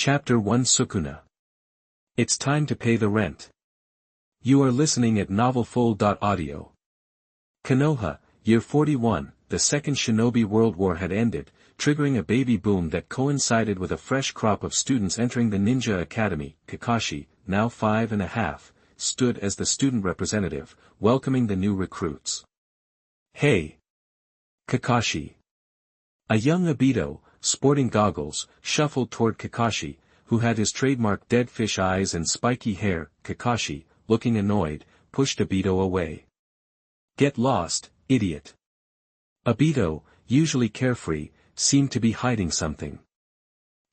Chapter 1 Sukuna. It's time to pay the rent. You are listening at novelfull.audio. Konoha, year 41, the Second Shinobi World War had ended, triggering a baby boom that coincided with a fresh crop of students entering the ninja academy. Kakashi, now 5.5, stood as the student representative, welcoming the new recruits. Hey! Kakashi. A young Obito, sporting goggles, shuffled toward Kakashi, who had his trademark dead fish eyes and spiky hair. Kakashi, looking annoyed, pushed Obito away. Get lost, idiot. Obito, usually carefree, seemed to be hiding something.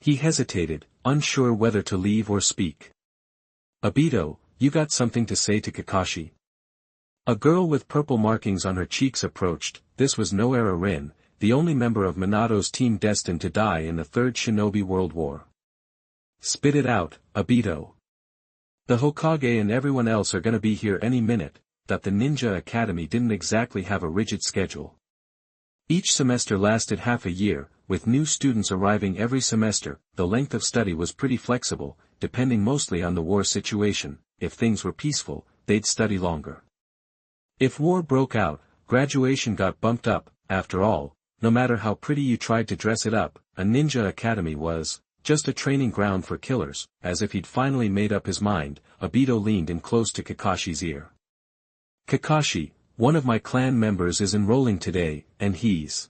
He hesitated, unsure whether to leave or speak. Obito, you got something to say to Kakashi? A girl with purple markings on her cheeks approached. This was Noera Rin, the only member of Minato's team destined to die in the Third Shinobi World War. Spit it out, Obito. The Hokage and everyone else are gonna be here any minute. That the Ninja Academy didn't exactly have a rigid schedule. Each semester lasted half a year, with new students arriving every semester. The length of study was pretty flexible, depending mostly on the war situation. If things were peaceful, they'd study longer. If war broke out, graduation got bumped up. After all, no matter how pretty you tried to dress it up, a ninja academy was just a training ground for killers. As if he'd finally made up his mind, Obito leaned in close to Kakashi's ear. Kakashi, one of my clan members is enrolling today, and he's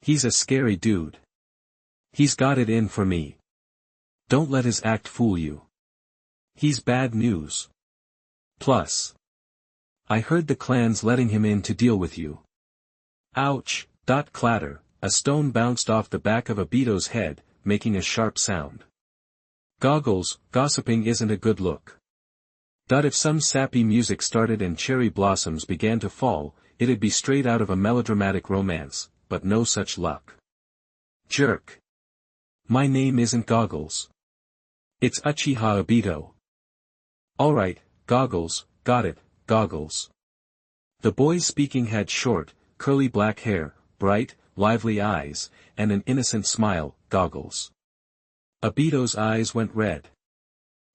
a scary dude. He's got it in for me. Don't let his act fool you. He's bad news. Plus, I heard the clan's letting him in to deal with you. Ouch! Clatter, a stone bounced off the back of Obito's head, making a sharp sound. Goggles, gossiping isn't a good look. If some sappy music started and cherry blossoms began to fall, it'd be straight out of a melodramatic romance, but no such luck. Jerk. My name isn't Goggles. It's Uchiha Obito. Alright, Goggles, got it, Goggles. The boy speaking had short, curly black hair, bright, lively eyes, and an innocent smile. Goggles. Obito's eyes went red.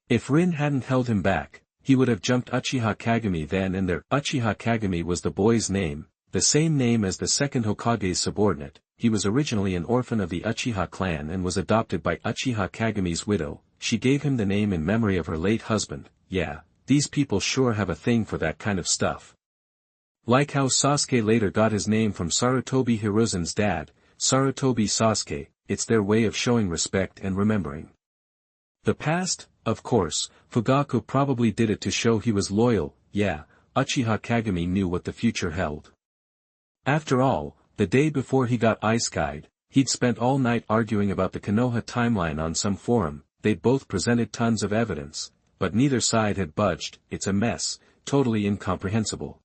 If Rin hadn't held him back, he would have jumped Uchiha Kagami then and there. Uchiha Kagami was the boy's name, the same name as the second Hokage's subordinate. He was originally an orphan of the Uchiha clan and was adopted by Uchiha Kagami's widow. She gave him the name in memory of her late husband. Yeah, these people sure have a thing for that kind of stuff. Like how Sasuke later got his name from Sarutobi Hiruzen's dad, Sarutobi Sasuke. It's their way of showing respect and remembering the past. Of course, Fugaku probably did it to show he was loyal. Yeah, Uchiha Kagami knew what the future held. After all, the day before he got ice-kai'd, he'd spent all night arguing about the Konoha timeline on some forum. They'd both presented tons of evidence, but neither side had budged. It's a mess, totally incomprehensible.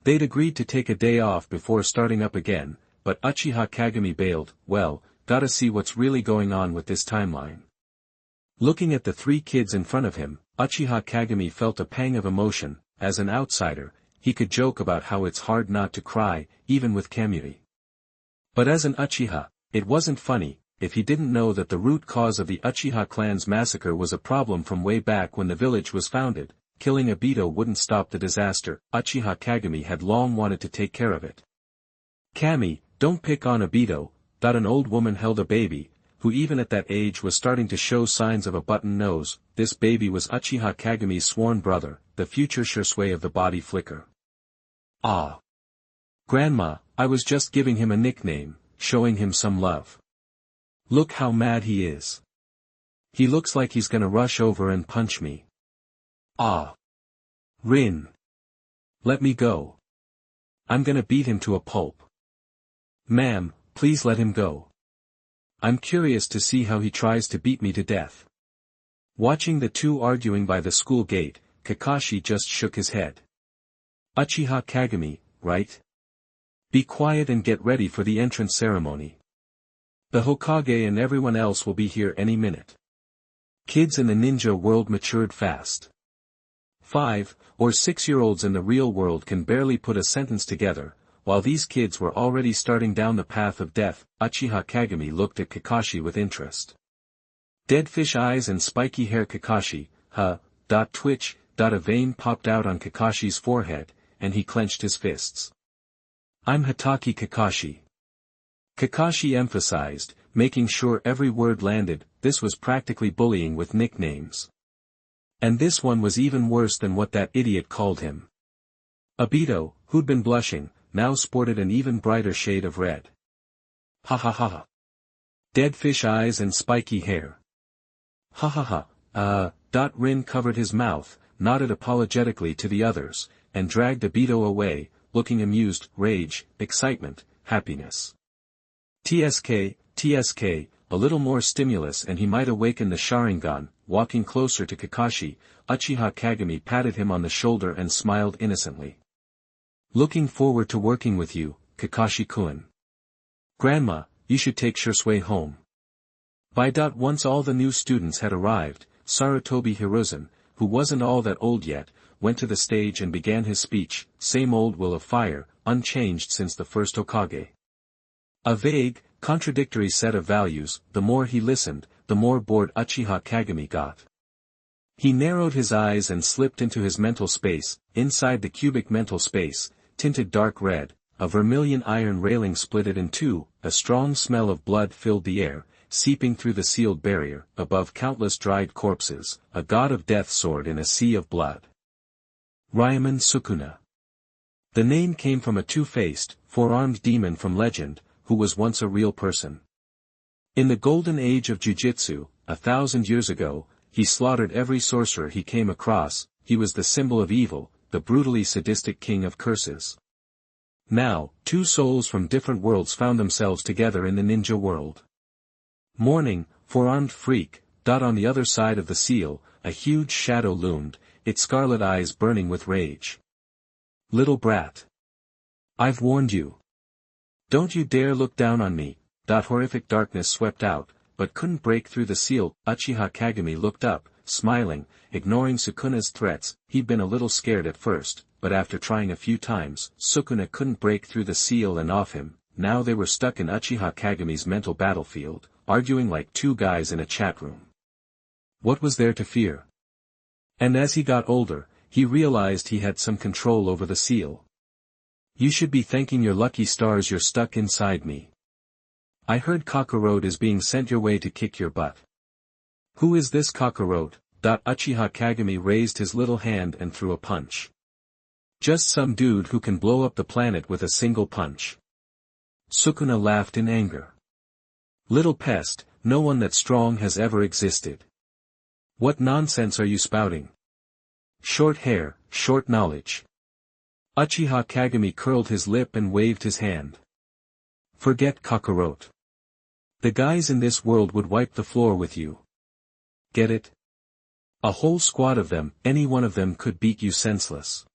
They'd agreed to take a day off before starting up again, but Uchiha Kagami bailed. Well, gotta see what's really going on with this timeline. Looking at the three kids in front of him, Uchiha Kagami felt a pang of emotion. As an outsider, he could joke about how it's hard not to cry, even with Kamui. But as an Uchiha, it wasn't funny. If he didn't know that the root cause of the Uchiha clan's massacre was a problem from way back when the village was founded, killing Obito wouldn't stop the disaster. Uchiha Kagami had long wanted to take care of it. Kami, don't pick on Obito. An old woman held a baby, who even at that age was starting to show signs of a button nose. This baby was Uchiha Kagami's sworn brother, the future Shisui of the body flicker. Ah. Grandma, I was just giving him a nickname, showing him some love. Look how mad he is. He looks like he's gonna rush over and punch me. Ah. Rin. Let me go. I'm gonna beat him to a pulp. Ma'am, please let him go. I'm curious to see how he tries to beat me to death. Watching the two arguing by the school gate, Kakashi just shook his head. Uchiha Kagami, right? Be quiet and get ready for the entrance ceremony. The Hokage and everyone else will be here any minute. Kids in the ninja world matured fast. 5 or 6-year-olds in the real world can barely put a sentence together. While these kids were already starting down the path of death, Uchiha Kagami looked at Kakashi with interest. Dead fish eyes and spiky hair Kakashi, twitch, a vein popped out on Kakashi's forehead, and he clenched his fists. I'm Hatake Kakashi. Kakashi emphasized, making sure every word landed. This was practically bullying with nicknames. And this one was even worse than what that idiot called him. Obito, who'd been blushing, now sported an even brighter shade of red. Ha ha ha. Dead fish eyes and spiky hair. Ha ha ha. Rin covered his mouth, nodded apologetically to the others, and dragged Obito away, looking amused, rage, excitement, happiness. TSK, a little more stimulus and he might awaken the Sharingan. Walking closer to Kakashi, Uchiha Kagami patted him on the shoulder and smiled innocently. Looking forward to working with you, Kakashi-kun. Grandma, you should take Shisui home. Once all the new students had arrived, Sarutobi Hiruzen, who wasn't all that old yet, went to the stage and began his speech, same old will of fire, unchanged since the first Hokage. A vague, contradictory set of values. The more he listened, the more bored Uchiha Kagami got. He narrowed his eyes and slipped into his mental space. Inside the cubic mental space, tinted dark red, a vermilion iron railing split it in two, a strong smell of blood filled the air, seeping through the sealed barrier. Above countless dried corpses, a god of death soared in a sea of blood. Ryuman Sukuna. The name came from a two-faced, four-armed demon from legend, who was once a real person. In the golden age of Jujutsu, 1,000 years ago, he slaughtered every sorcerer he came across. He was the symbol of evil, the brutally sadistic king of curses. Now, two souls from different worlds found themselves together in the ninja world. Morning, four-armed freak. On the other side of the seal, a huge shadow loomed, its scarlet eyes burning with rage. Little brat. I've warned you. Don't you dare look down on me. Horrific darkness swept out, but couldn't break through the seal. Uchiha Kagami looked up, smiling, ignoring Sukuna's threats. He'd been a little scared at first, but after trying a few times, Sukuna couldn't break through the seal and off him. Now they were stuck in Uchiha Kagami's mental battlefield, arguing like two guys in a chat room. What was there to fear? And as he got older, he realized he had some control over the seal. You should be thanking your lucky stars you're stuck inside me. I heard Kakarot is being sent your way to kick your butt. Who is this Kakarot? Uchiha Kagami raised his little hand and threw a punch. Just some dude who can blow up the planet with a single punch. Sukuna laughed in anger. Little pest, no one that strong has ever existed. What nonsense are you spouting? Short hair, short knowledge. Uchiha Kagami curled his lip and waved his hand. Forget Kakarot. The guys in this world would wipe the floor with you. Get it? A whole squad of them, any one of them could beat you senseless.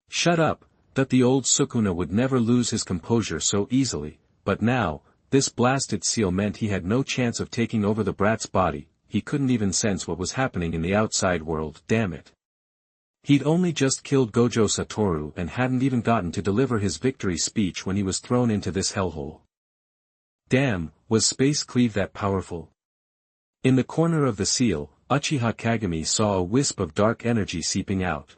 Shut up. The old Sukuna would never lose his composure so easily, but now, this blasted seal meant he had no chance of taking over the brat's body. He couldn't even sense what was happening in the outside world. Damn it. He'd only just killed Gojo Satoru and hadn't even gotten to deliver his victory speech when he was thrown into this hellhole. Damn, was Space Cleave that powerful? In the corner of the seal, Uchiha Kagami saw a wisp of dark energy seeping out.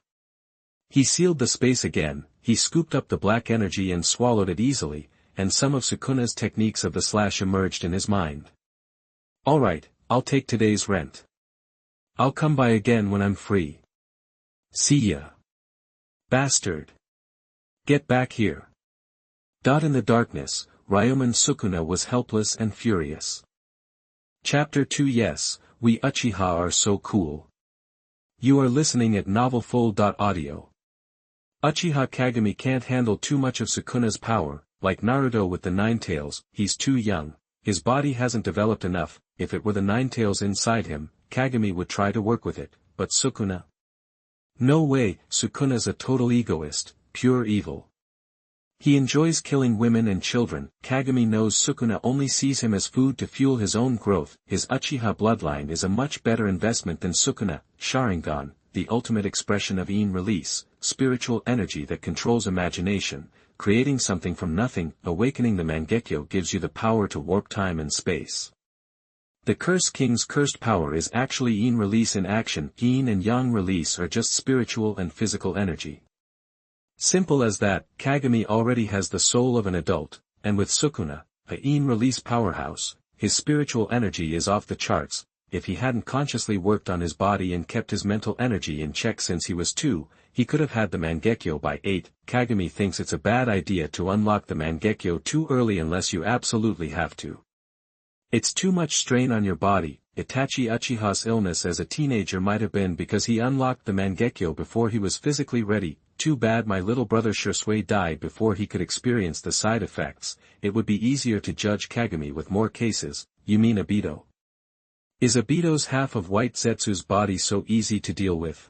He sealed the space again, he scooped up the black energy and swallowed it easily, and some of Sukuna's techniques of the slash emerged in his mind. Alright, I'll take today's rent. I'll come by again when I'm free. See ya. Bastard. Get back here. In the darkness, Ryuman Sukuna was helpless and furious. Chapter 2. Yes, we Uchiha are so cool. You are listening at novelfull.audio. Uchiha Kagami can't handle too much of Sukuna's power. Like Naruto with the Nine Tails, he's too young, his body hasn't developed enough. If it were the Nine Tails inside him, Kagami would try to work with it, but Sukuna? No way. Sukuna's a total egoist, pure evil. He enjoys killing women and children. Kagami knows Sukuna only sees him as food to fuel his own growth. His Uchiha bloodline is a much better investment than Sukuna. Sharingan, the ultimate expression of Yin release, spiritual energy that controls imagination, creating something from nothing. Awakening the Mangekyo gives you the power to warp time and space. The Cursed King's cursed power is actually yin release in action. Yin and yang release are just spiritual and physical energy. Simple as that. Kagami already has the soul of an adult, and with Sukuna, a yin release powerhouse, his spiritual energy is off the charts. If he hadn't consciously worked on his body and kept his mental energy in check since he was 2, he could have had the Mangekyo by 8. Kagami thinks it's a bad idea to unlock the Mangekyo too early unless you absolutely have to. It's too much strain on your body. Itachi Uchiha's illness as a teenager might have been because he unlocked the Mangekyo before he was physically ready. Too bad my little brother Shisui died before he could experience the side effects. It would be easier to judge Kagami with more cases. You mean Obito? Is Obito's half of White Zetsu's body so easy to deal with?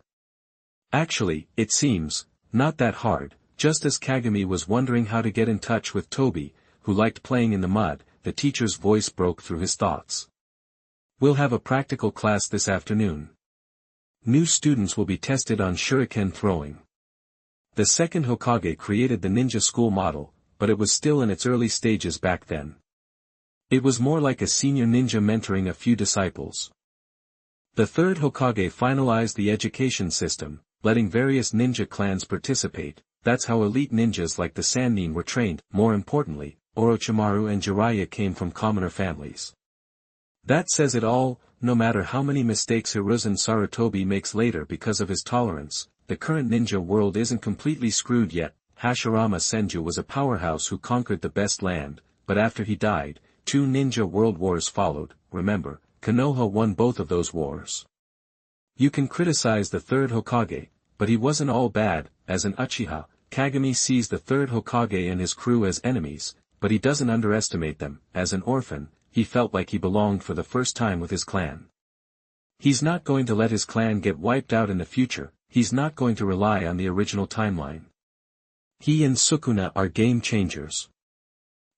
Actually, it seems, not that hard. Just as Kagami was wondering how to get in touch with Tobi, who liked playing in the mud, the teacher's voice broke through his thoughts. We'll have a practical class this afternoon. New students will be tested on shuriken throwing. The second Hokage created the ninja school model, but it was still in its early stages back then. It was more like a senior ninja mentoring a few disciples. The third Hokage finalized the education system, letting various ninja clans participate. That's how elite ninjas like the Sannin were trained. More importantly, Orochimaru and Jiraiya came from commoner families. That says it all. No matter how many mistakes Hiruzen Sarutobi makes later because of his tolerance, the current ninja world isn't completely screwed yet. Hashirama Senju was a powerhouse who conquered the best land, but after he died, 2 ninja world wars followed. Remember, Konoha won both of those wars. You can criticize the third Hokage, but he wasn't all bad. As an Uchiha, Kagami sees the third Hokage and his crew as enemies, but he doesn't underestimate them. As an orphan, he felt like he belonged for the first time with his clan. He's not going to let his clan get wiped out in the future. He's not going to rely on the original timeline. He and Sukuna are game changers.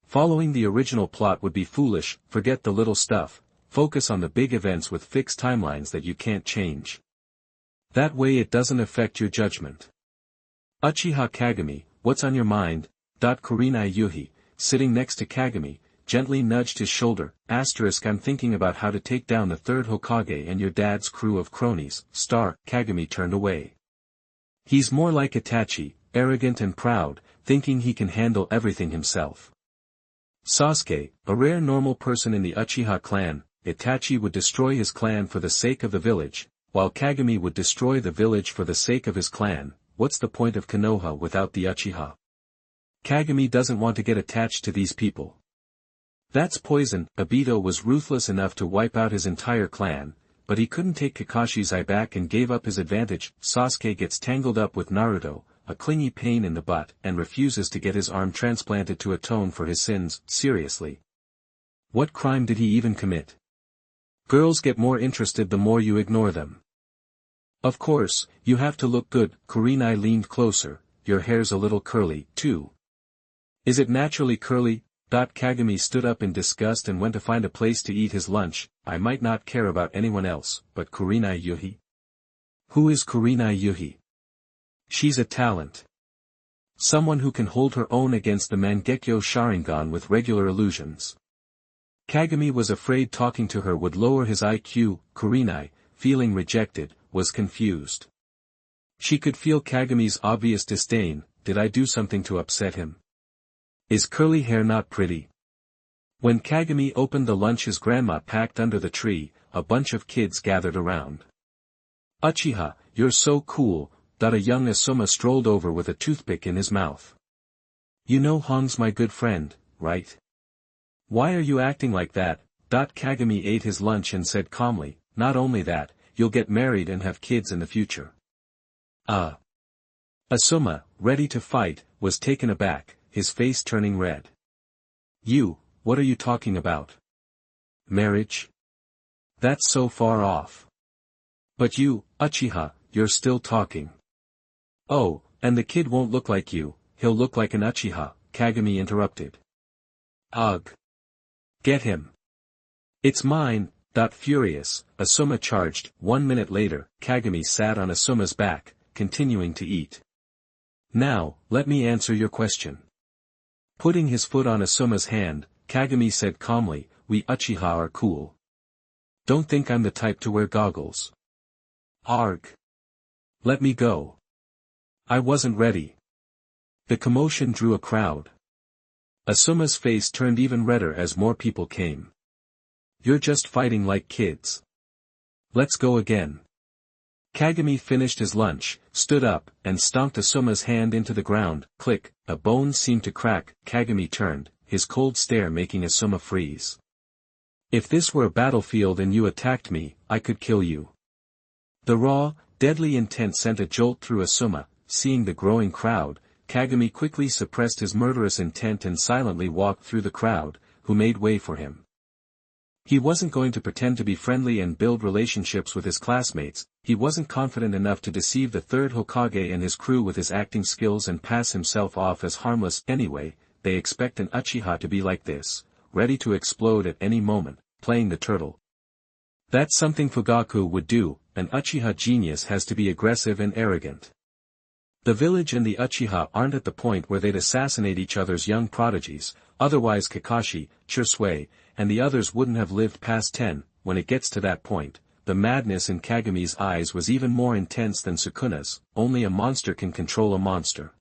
Following the original plot would be foolish. Forget the little stuff, focus on the big events with fixed timelines that you can't change. That way it doesn't affect your judgment. Uchiha Kagami, what's on your mind? Kurenai Yuhi, sitting next to Kagami, gently nudged his shoulder. I'm thinking about how to take down the third Hokage and your dad's crew of cronies. Kagami turned away. He's more like Itachi, arrogant and proud, thinking he can handle everything himself. Sasuke, a rare normal person in the Uchiha clan. Itachi would destroy his clan for the sake of the village, while Kagami would destroy the village for the sake of his clan. What's the point of Konoha without the Uchiha? Kagami doesn't want to get attached to these people. That's poison. Obito was ruthless enough to wipe out his entire clan, but he couldn't take Kakashi's eye back and gave up his advantage. Sasuke gets tangled up with Naruto, a clingy pain in the butt, and refuses to get his arm transplanted to atone for his sins. Seriously. What crime did he even commit? Girls get more interested the more you ignore them. Of course, you have to look good. Kurenai leaned closer. Your hair's a little curly, too. Is it naturally curly? Kagami stood up in disgust and went to find a place to eat his lunch. I might not care about anyone else, but Kurenai Yuhi? Who is Kurenai Yuhi? She's a talent. Someone who can hold her own against the Mangekyo Sharingan with regular illusions. Kagami was afraid talking to her would lower his IQ. Kurenai, feeling rejected, was confused. She could feel Kagami's obvious disdain. Did I do something to upset him? Is curly hair not pretty? When Kagami opened the lunch his grandma packed under the tree, a bunch of kids gathered around. Uchiha, you're so cool. A young Asuma strolled over with a toothpick in his mouth. You know Hong's my good friend, right? Why are you acting like that? Kagami ate his lunch and said calmly, not only that, you'll get married and have kids in the future. Asuma, ready to fight, was taken aback, his face turning red. What are you talking about? Marriage? That's so far off. But you, Uchiha, you're still talking. Oh, and the kid won't look like you, he'll look like an Uchiha, Kagami interrupted. Ugh. Get him. It's mine. Furious, Asuma charged. 1 minute later, Kagami sat on Asuma's back, continuing to eat. Now, let me answer your question. Putting his foot on Asuma's hand, Kagami said calmly, we Uchiha are cool. Don't think I'm the type to wear goggles. Arg. Let me go. I wasn't ready. The commotion drew a crowd. Asuma's face turned even redder as more people came. You're just fighting like kids. Let's go again. Kagami finished his lunch, stood up, and stomped Asuma's hand into the ground. Click, a bone seemed to crack. Kagami turned, his cold stare making Asuma freeze. If this were a battlefield and you attacked me, I could kill you. The raw, deadly intent sent a jolt through Asuma. Seeing the growing crowd, Kagami quickly suppressed his murderous intent and silently walked through the crowd, who made way for him. He wasn't going to pretend to be friendly and build relationships with his classmates. He wasn't confident enough to deceive the third Hokage and his crew with his acting skills and pass himself off as harmless. Anyway, they expect an Uchiha to be like this, ready to explode at any moment, playing the turtle. That's something Fugaku would do. An Uchiha genius has to be aggressive and arrogant. The village and the Uchiha aren't at the point where they'd assassinate each other's young prodigies, otherwise Kakashi, Jue, and the others wouldn't have lived past 10. When it gets to that point, the madness in Kagami's eyes was even more intense than Sukuna's. Only a monster can control a monster.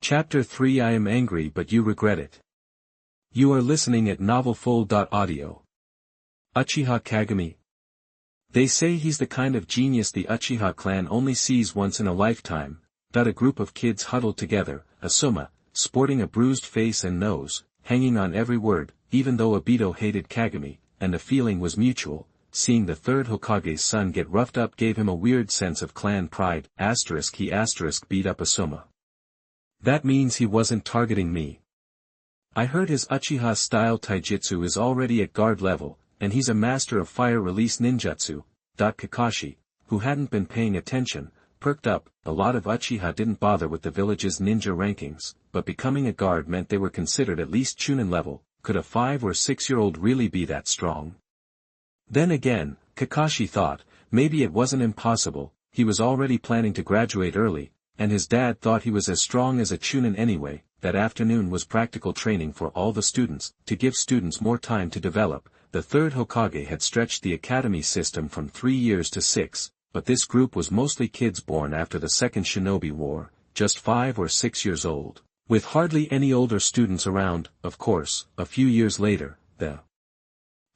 Chapter 3 I am angry but you regret it. You are listening at novelfull.audio. Uchiha Kagami. They say he's the kind of genius the Uchiha clan only sees once in a lifetime. A group of kids huddled together, Asuma, sporting a bruised face and nose, hanging on every word, even though Obito hated Kagami, and the feeling was mutual. Seeing the third Hokage's son get roughed up gave him a weird sense of clan pride. He beat up Asuma. That means he wasn't targeting me. I heard his Uchiha-style taijutsu is already at guard level, and he's a master of fire-release ninjutsu. Kakashi, who hadn't been paying attention, perked up. A lot of Uchiha didn't bother with the village's ninja rankings, but becoming a guard meant they were considered at least Chunin level. Could a 5 or 6-year-old really be that strong? Then again, Kakashi thought, maybe it wasn't impossible. He was already planning to graduate early, and his dad thought he was as strong as a Chunin anyway. That afternoon was practical training for all the students, to give students more time to develop. The third Hokage had stretched the academy system from 3 years to 6, but this group was mostly kids born after the Second Shinobi War, just 5 or 6 years old, with hardly any older students around. Of course, a few years later, the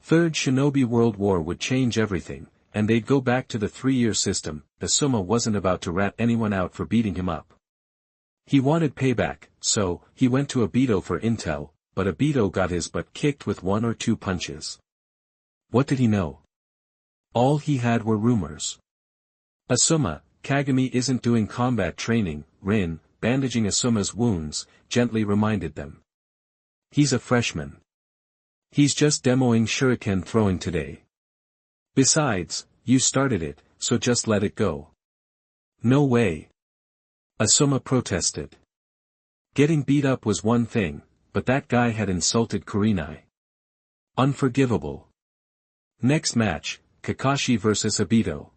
Third Shinobi World War would change everything, and they'd go back to the 3-year system. Asuma wasn't about to rat anyone out for beating him up. He wanted payback, so he went to Obito for intel, but Obito got his butt kicked with 1 or 2 punches. What did he know? All he had were rumors. Asuma, Kagami isn't doing combat training. Rin, bandaging Asuma's wounds, gently reminded them. He's a freshman. He's just demoing shuriken throwing today. Besides, you started it, so just let it go. No way. Asuma protested. Getting beat up was one thing, but that guy had insulted Kurenai. Unforgivable. Next match, Kakashi vs Obito.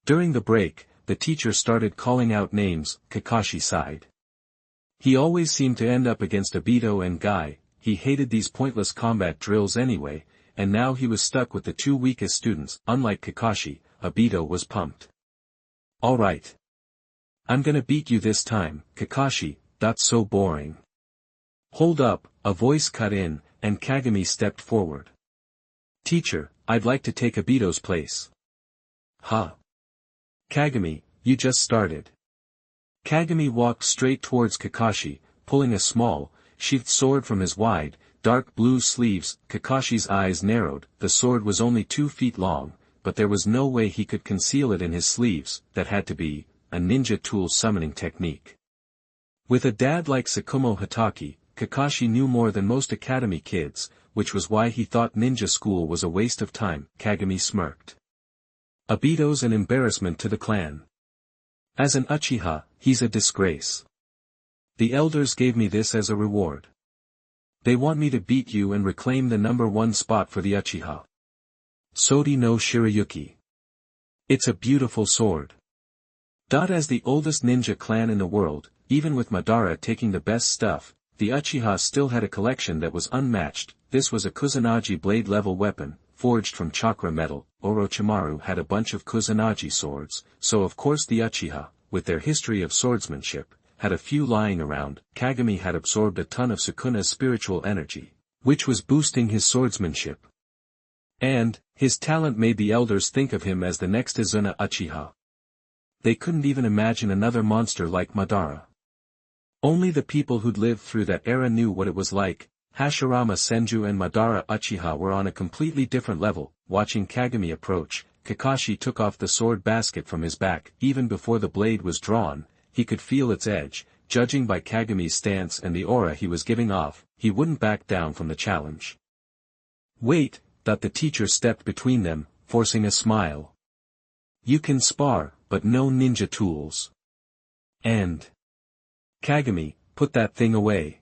During the break, the teacher started calling out names. Kakashi sighed. He always seemed to end up against Obito and Guy. He hated these pointless combat drills anyway, and now he was stuck with the 2 weakest students. Unlike Kakashi, Obito was pumped. Alright. I'm gonna beat you this time, Kakashi. That's so boring. Hold up, a voice cut in, and Kagami stepped forward. Teacher, I'd like to take Obito's place. Huh? Kagami, you just started. Kagami walked straight towards Kakashi, pulling a small, sheathed sword from his wide, dark blue sleeves. Kakashi's eyes narrowed. The sword was only 2 feet long, but there was no way he could conceal it in his sleeves. That had to be a ninja tool summoning technique. With a dad like Tsukumo Hatake, Kakashi knew more than most academy kids, which was why he thought ninja school was a waste of time. Kagami smirked. Obito's an embarrassment to the clan. As an Uchiha, he's a disgrace. The elders gave me this as a reward. They want me to beat you and reclaim the #1 spot for the Uchiha. Sodi no Shirayuki. It's a beautiful sword. As the oldest ninja clan in the world, even with Madara taking the best stuff, the Uchiha still had a collection that was unmatched. This was a Kusanagi blade level weapon, forged from chakra metal. Orochimaru had a bunch of Kusanagi swords, so of course the Uchiha, with their history of swordsmanship, had a few lying around. Kagami had absorbed a ton of Sukuna's spiritual energy, which was boosting his swordsmanship. And, his talent made the elders think of him as the next Izuna Uchiha. They couldn't even imagine another monster like Madara. Only the people who'd lived through that era knew what it was like. Hashirama Senju and Madara Uchiha were on a completely different level. Watching Kagami approach, Kakashi took off the sword basket from his back. Even before the blade was drawn, he could feel its edge. Judging by Kagami's stance and the aura he was giving off, he wouldn't back down from the challenge. Wait, that the teacher stepped between them, forcing a smile. You can spar, but no ninja tools. And Kagami, put that thing away.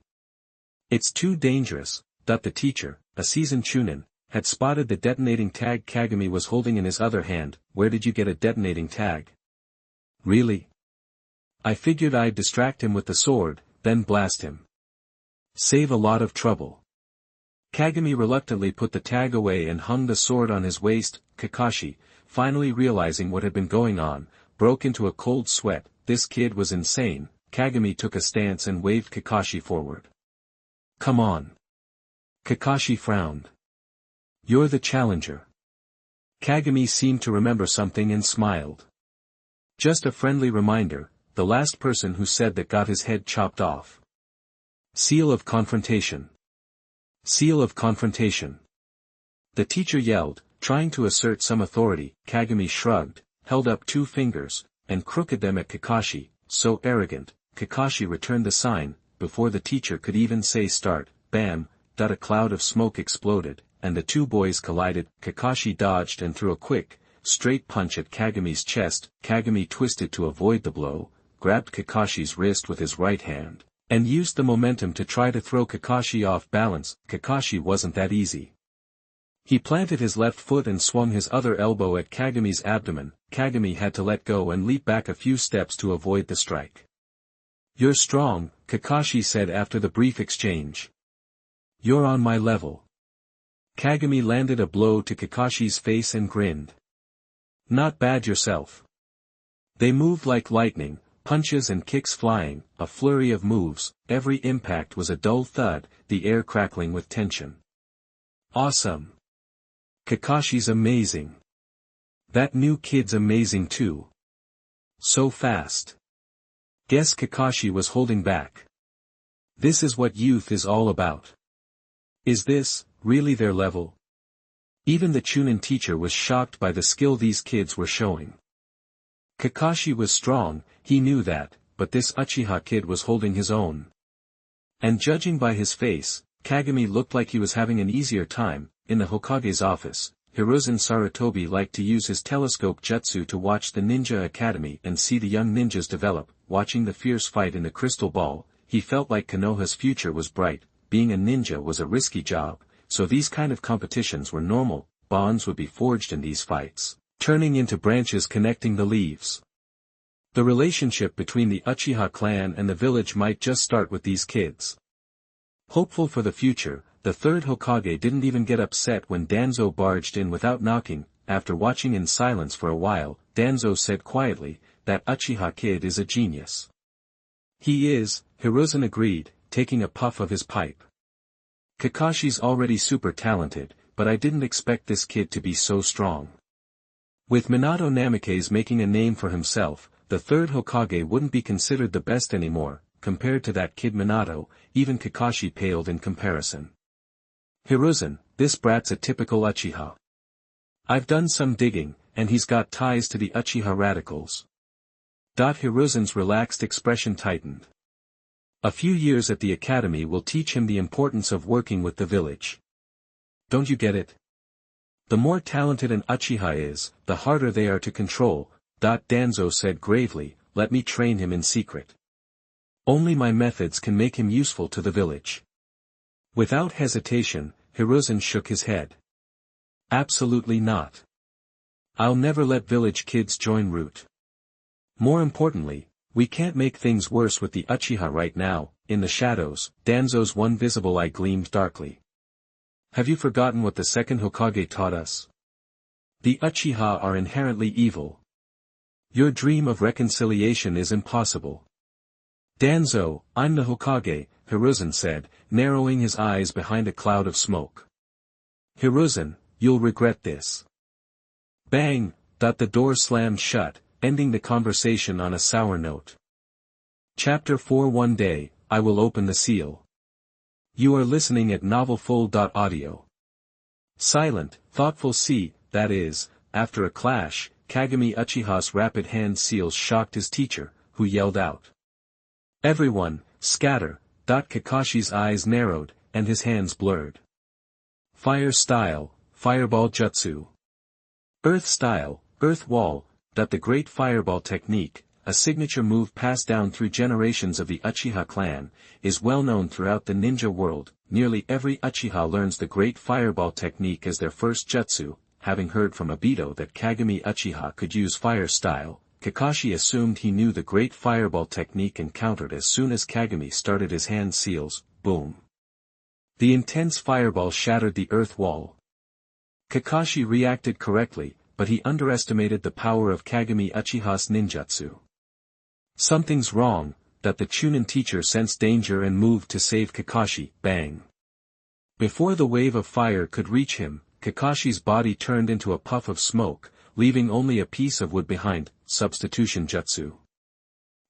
It's too dangerous. The teacher, a seasoned chunin, had spotted the detonating tag Kagami was holding in his other hand. Where did you get a detonating tag? Really? I figured I'd distract him with the sword, then blast him. Save a lot of trouble. Kagami reluctantly put the tag away and hung the sword on his waist. Kakashi, finally realizing what had been going on, broke into a cold sweat. This kid was insane. Kagami took a stance and waved Kakashi forward. Come on. Kakashi frowned. You're the challenger. Kagami seemed to remember something and smiled. Just a friendly reminder, the last person who said that got his head chopped off. Seal of confrontation. Seal of confrontation. The teacher yelled, trying to assert some authority. Kagami shrugged, held up two fingers, and crooked them at Kakashi. So arrogant. Kakashi returned the sign. Before the teacher could even say start, bam, a cloud of smoke exploded, and the two boys collided. Kakashi dodged and threw a quick, straight punch at Kagami's chest. Kagami twisted to avoid the blow, grabbed Kakashi's wrist with his right hand, and used the momentum to try to throw Kakashi off balance. Kakashi wasn't that easy. He planted his left foot and swung his other elbow at Kagami's abdomen. Kagami had to let go and leap back a few steps to avoid the strike. You're strong, Kakashi said after the brief exchange. You're on my level. Kagami landed a blow to Kakashi's face and grinned. Not bad yourself. They moved like lightning, punches and kicks flying, a flurry of moves. Every impact was a dull thud, the air crackling with tension. Awesome. Kakashi's amazing. That new kid's amazing too. So fast. Guess Kakashi was holding back. This is what youth is all about. Is this, really their level? Even the Chunin teacher was shocked by the skill these kids were showing. Kakashi was strong, he knew that, but this Uchiha kid was holding his own. And judging by his face, Kagami looked like he was having an easier time. In the Hokage's office, Hiruzen Sarutobi liked to use his telescope jutsu to watch the ninja academy and see the young ninjas develop. Watching the fierce fight in the crystal ball, he felt like Konoha's future was bright. Being a ninja was a risky job, so these kind of competitions were normal. Bonds would be forged in these fights, turning into branches connecting the leaves. The relationship between the Uchiha clan and the village might just start with these kids. Hopeful for the future, the third Hokage didn't even get upset when Danzo barged in without knocking. After watching in silence for a while, Danzo said quietly, that Uchiha kid is a genius. He is, Hiruzen agreed, taking a puff of his pipe. Kakashi's already super talented, but I didn't expect this kid to be so strong. With Minato Namikaze making a name for himself, the third Hokage wouldn't be considered the best anymore. Compared to that kid Minato, even Kakashi paled in comparison. Hiruzen, this brat's a typical Uchiha. I've done some digging, and he's got ties to the Uchiha radicals. Hiruzen's relaxed expression tightened. A few years at the academy will teach him the importance of working with the village. Don't you get it? The more talented an Uchiha is, the harder they are to control. Danzo said gravely, let me train him in secret. Only my methods can make him useful to the village. Without hesitation, Hiruzen shook his head. Absolutely not. I'll never let village kids join Root. More importantly, we can't make things worse with the Uchiha right now. In the shadows, Danzo's one visible eye gleamed darkly. Have you forgotten what the second Hokage taught us? The Uchiha are inherently evil. Your dream of reconciliation is impossible. Danzo, I'm the Hokage, Hiruzen said, narrowing his eyes behind a cloud of smoke. Hiruzen, you'll regret this. Bang! The door slammed shut, ending the conversation on a sour note. Chapter 4 One day, I will open the seal. You are listening at novelfull.audio. Silent, thoughtful sea, that is, after a clash, Kagami Uchiha's rapid hand seals shocked his teacher, who yelled out. Everyone, scatter! Kakashi's eyes narrowed, and his hands blurred. Fire style, fireball jutsu. Earth style, earth wall, the great fireball technique, a signature move passed down through generations of the Uchiha clan, is well known throughout the ninja world. Nearly every Uchiha learns the great fireball technique as their first jutsu. Having heard from Obito that Kagami Uchiha could use fire style, Kakashi assumed he knew the great fireball technique and countered as soon as Kagami started his hand seals. Boom. The intense fireball shattered the earth wall. Kakashi reacted correctly, but he underestimated the power of Kagami Uchiha's ninjutsu. Something's wrong, the Chunin teacher sensed danger and moved to save Kakashi. Bang. Before the wave of fire could reach him, Kakashi's body turned into a puff of smoke, leaving only a piece of wood behind. Substitution jutsu.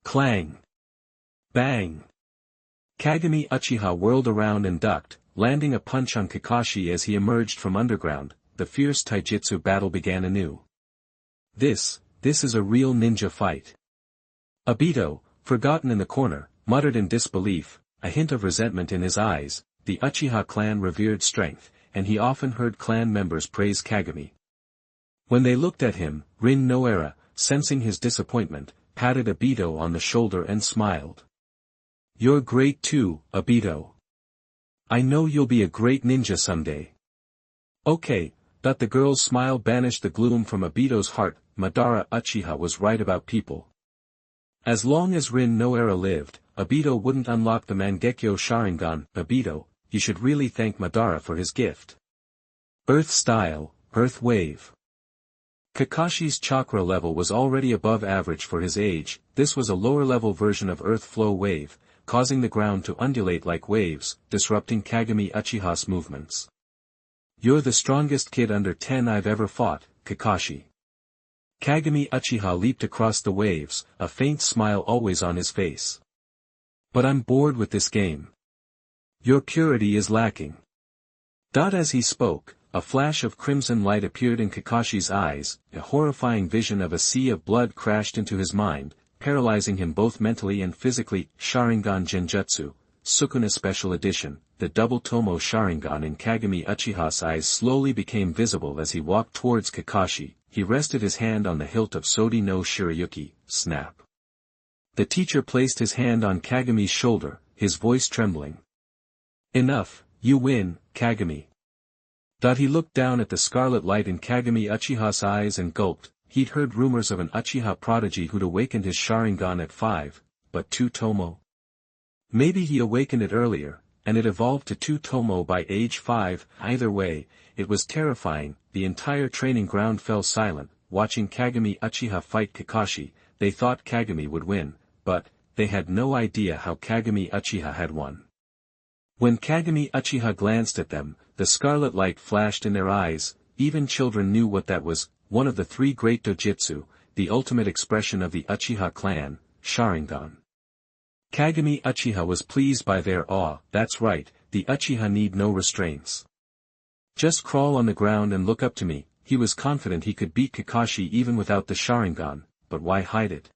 Clang. Bang. Kagami Uchiha whirled around and ducked, landing a punch on Kakashi as he emerged from underground. The fierce taijutsu battle began anew. This is a real ninja fight. Obito, forgotten in the corner, muttered in disbelief, a hint of resentment in his eyes. The Uchiha clan revered strength, and he often heard clan members praise Kagami. When they looked at him, Rin Noara, sensing his disappointment, patted Obito on the shoulder and smiled. You're great too, Obito. I know you'll be a great ninja someday. Okay. The girl's smile banished the gloom from Obito's heart. Madara Uchiha was right about people. As long as Rin Noara lived, Obito wouldn't unlock the Mangekyo Sharingan. Obito, you should really thank Madara for his gift. Earth style, earth wave. Kakashi's chakra level was already above average for his age. This was a lower-level version of earth flow wave, causing the ground to undulate like waves, disrupting Kagami Uchiha's movements. You're the strongest kid under 10 I've ever fought, Kakashi. Kagami Uchiha leaped across the waves, a faint smile always on his face. But I'm bored with this game. Your purity is lacking. As he spoke, a flash of crimson light appeared in Kakashi's eyes. A horrifying vision of a sea of blood crashed into his mind, paralyzing him both mentally and physically. Sharingan Genjutsu, Sukuna Special Edition. The double Tomo Sharingan in Kagami Uchiha's eyes slowly became visible as he walked towards Kakashi. He rested his hand on the hilt of Sodi no Shirayuki. Snap. The teacher placed his hand on Kagami's shoulder, his voice trembling. Enough, you win, Kagami. He looked down at the scarlet light in Kagami Uchiha's eyes and gulped. He'd heard rumors of an Uchiha prodigy who'd awakened his Sharingan at 5, but 2 Tomo? Maybe he awakened it earlier, and it evolved to 2 Tomo by age 5, either way, it was terrifying. The entire training ground fell silent, watching Kagami Uchiha fight Kakashi. They thought Kagami would win, but, they had no idea how Kagami Uchiha had won. When Kagami Uchiha glanced at them, the scarlet light flashed in their eyes. Even children knew what that was, one of the 3 great dojutsu, the ultimate expression of the Uchiha clan, Sharingan. Kagami Uchiha was pleased by their awe. That's right, the Uchiha need no restraints. Just crawl on the ground and look up to me. He was confident he could beat Kakashi even without the Sharingan, but why hide it?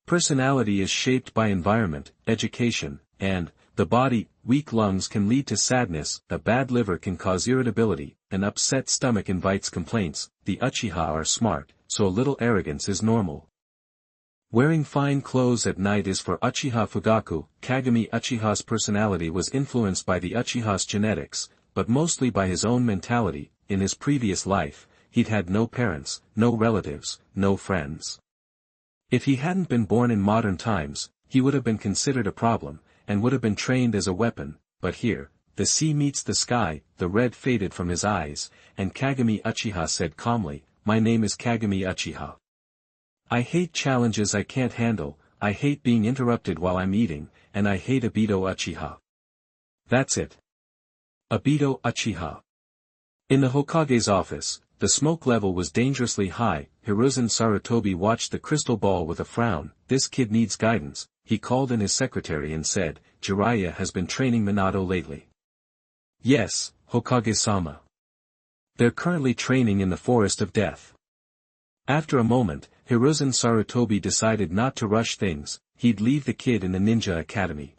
Personality is shaped by environment, education, and, the body. Weak lungs can lead to sadness, a bad liver can cause irritability, an upset stomach invites complaints. The Uchiha are smart, so a little arrogance is normal. Wearing fine clothes at night is for Uchiha Fugaku. Kagami Uchiha's personality was influenced by the Uchiha's genetics, but mostly by his own mentality. In his previous life, he'd had no parents, no relatives, no friends. If he hadn't been born in modern times, he would have been considered a problem, and would have been trained as a weapon, but here, the sea meets the sky, the red faded from his eyes, and Kagami Uchiha said calmly, "My name is Kagami Uchiha. I hate challenges I can't handle, I hate being interrupted while I'm eating, and I hate Obito Uchiha." That's it. Obito Uchiha. In the Hokage's office, the smoke level was dangerously high. Hiruzen Sarutobi watched the crystal ball with a frown. "This kid needs guidance." He called in his secretary and said, "Jiraiya has been training Minato lately." "Yes, Hokage-sama. They're currently training in the Forest of Death." After a moment, Hiruzen Sarutobi decided not to rush things. He'd leave the kid in the ninja academy.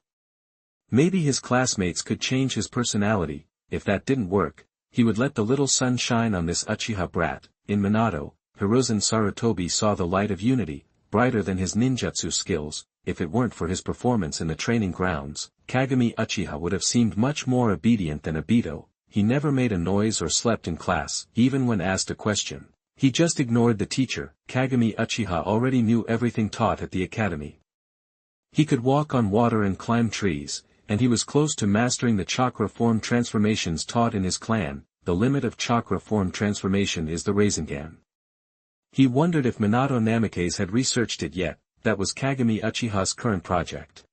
Maybe his classmates could change his personality. If that didn't work, he would let the little sun shine on this Uchiha brat. In Minato, Hiruzen Sarutobi saw the light of unity, brighter than his ninjutsu skills. If it weren't for his performance in the training grounds, Kagami Uchiha would have seemed much more obedient than Obito. He never made a noise or slept in class. Even when asked a question, he just ignored the teacher. Kagami Uchiha already knew everything taught at the academy. He could walk on water and climb trees, and he was close to mastering the chakra form transformations taught in his clan. The limit of chakra form transformation is the Rasengan. He wondered if Minato Namikaze had researched it yet. That was Kagami Uchiha's current project.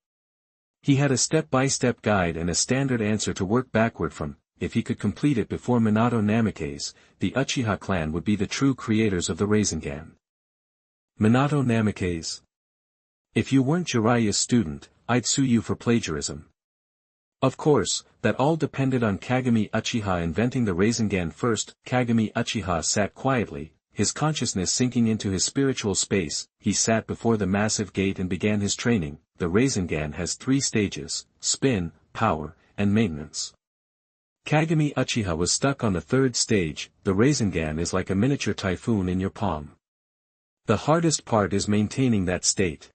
He had a step-by-step guide and a standard answer to work backward from. If he could complete it before Minato Namikaze, the Uchiha clan would be the true creators of the Rasengan. Minato Namikaze. If you weren't Jiraiya's student, I'd sue you for plagiarism. Of course, that all depended on Kagami Uchiha inventing the Rasengan first. Kagami Uchiha sat quietly, his consciousness sinking into his spiritual space. He sat before the massive gate and began his training. The Rasengan has 3 stages: spin, power, and maintenance. Kagami Uchiha was stuck on the 3rd stage. The Rasengan is like a miniature typhoon in your palm. The hardest part is maintaining that state.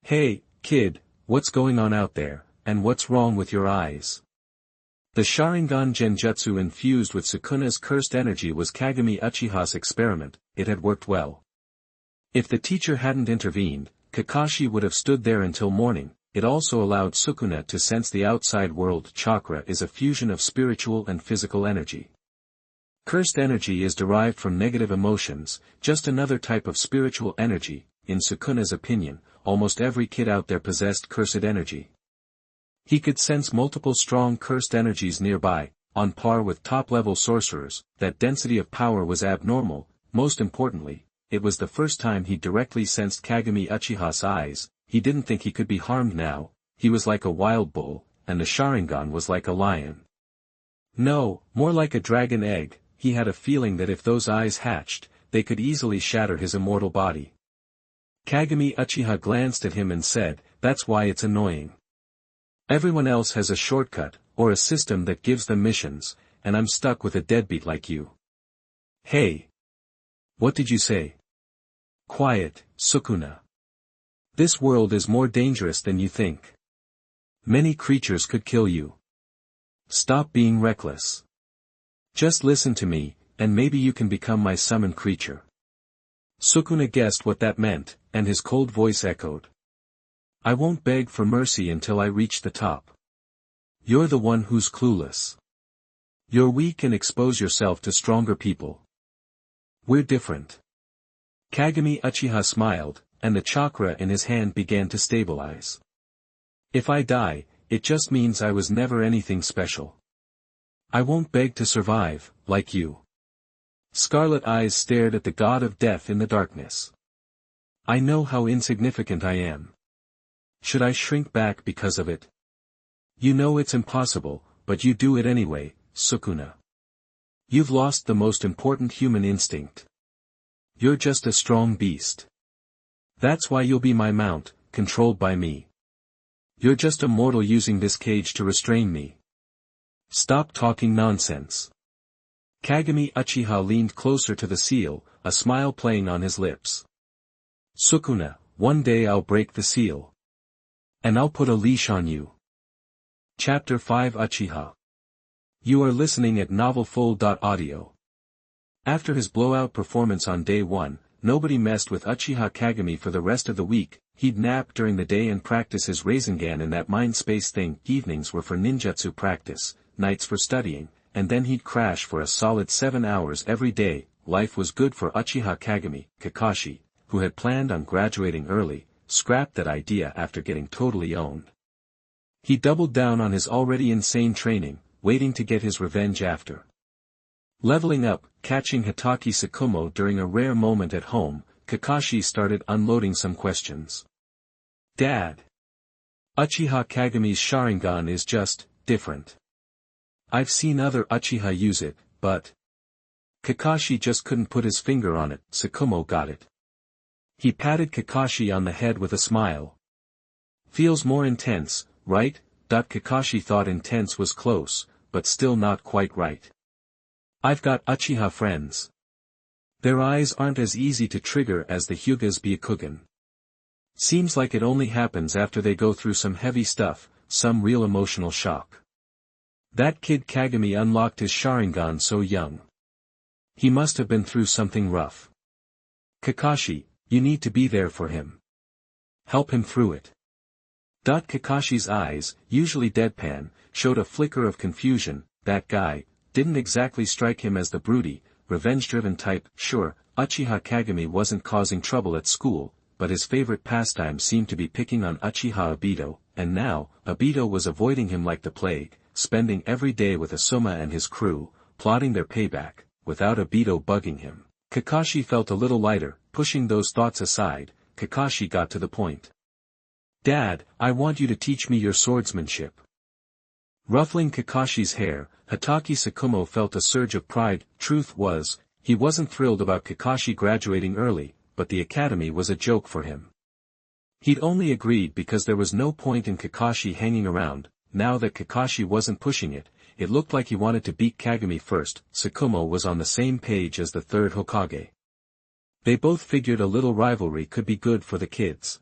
"Hey, kid, what's going on out there, and what's wrong with your eyes?" The Sharingan Genjutsu infused with Sukuna's cursed energy was Kagami Uchiha's experiment. It had worked well. If the teacher hadn't intervened, Kakashi would have stood there until morning. It also allowed Sukuna to sense the outside world. Chakra is a fusion of spiritual and physical energy. Cursed energy is derived from negative emotions, just another type of spiritual energy. In Sukuna's opinion, almost every kid out there possessed cursed energy. He could sense multiple strong cursed energies nearby, on par with top-level sorcerers. That density of power was abnormal. Most importantly, it was the first time he directly sensed Kagami Uchiha's eyes. He didn't think he could be harmed now. He was like a wild bull, and the Sharingan was like a lion. No, more like a dragon egg. He had a feeling that if those eyes hatched, they could easily shatter his immortal body. Kagami Uchiha glanced at him and said, "That's why it's annoying. Everyone else has a shortcut, or a system that gives them missions, and I'm stuck with a deadbeat like you." "Hey! What did you say?" "Quiet, Sukuna. This world is more dangerous than you think. Many creatures could kill you. Stop being reckless. Just listen to me, and maybe you can become my summoned creature." Sukuna guessed what that meant, and his cold voice echoed. "I won't beg for mercy until I reach the top. You're the one who's clueless. You're weak and expose yourself to stronger people. We're different." Kagami Uchiha smiled, and the chakra in his hand began to stabilize. "If I die, it just means I was never anything special. I won't beg to survive, like you." Scarlet eyes stared at the god of death in the darkness. "I know how insignificant I am. Should I shrink back because of it? You know it's impossible, but you do it anyway, Sukuna. You've lost the most important human instinct. You're just a strong beast. That's why you'll be my mount, controlled by me. You're just a mortal using this cage to restrain me. Stop talking nonsense." Kagami Uchiha leaned closer to the seal, a smile playing on his lips. "Sukuna, one day I'll break the seal. And I'll put a leash on you." Chapter 5 Uchiha. You are listening at novelfull.audio. After his blowout performance on day 1, nobody messed with Uchiha Kagami for the rest of the week. He'd nap during the day and practice his Rasengan in that mind space thing. Evenings were for ninjutsu practice. nights for studying, and then he'd crash for a solid 7 hours every day. Life was good for Uchiha Kagami. Kakashi, who had planned on graduating early, scrapped that idea after getting totally owned. He doubled down on his already insane training, waiting to get his revenge after leveling up. Catching Hitaki Tsukumo during a rare moment at home, Kakashi started unloading some questions. Dad. Uchiha Kagami's Sharingan is just different. I've seen other Uchiha use it, but Kakashi just couldn't put his finger on it. Tsukumo got it. He patted Kakashi on the head with a smile. Feels more intense, right? Kakashi thought intense was close, but still not quite right. I've got Uchiha friends. Their eyes aren't as easy to trigger as the Hyuga's Byakugan. Seems like it only happens after they go through some heavy stuff, some real emotional shock. That kid Kagami unlocked his Sharingan so young. He must have been through something rough. Kakashi, you need to be there for him. Help him through it. Kakashi's eyes, usually deadpan, showed a flicker of confusion. That guy didn't exactly strike him as the broody, revenge-driven type. Sure, Uchiha Kagami wasn't causing trouble at school, but his favorite pastime seemed to be picking on Uchiha Obito, and now, Obito was avoiding him like the plague, spending every day with Asuma and his crew, plotting their payback, without Obito bugging him. Kakashi felt a little lighter. Pushing those thoughts aside, Kakashi got to the point. Dad, I want you to teach me your swordsmanship. Ruffling Kakashi's hair, Hitaki Tsukumo felt a surge of pride. Truth was, he wasn't thrilled about Kakashi graduating early, but the academy was a joke for him. He'd only agreed because there was no point in Kakashi hanging around. Now that Kakashi wasn't pushing it, it looked like he wanted to beat Kagami first. Tsukumo was on the same page as the third Hokage. They both figured a little rivalry could be good for the kids.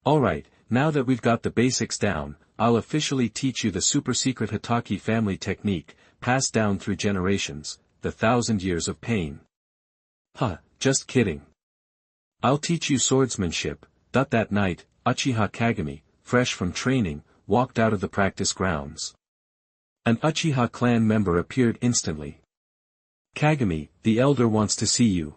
Alright, now that we've got the basics down, I'll officially teach you the super-secret Hitaki family technique, passed down through generations, the 1,000 years of pain. Just kidding. I'll teach you swordsmanship. That night, Uchiha Kagami, fresh from training, walked out of the practice grounds. An Uchiha clan member appeared instantly. Kagami, the elder wants to see you.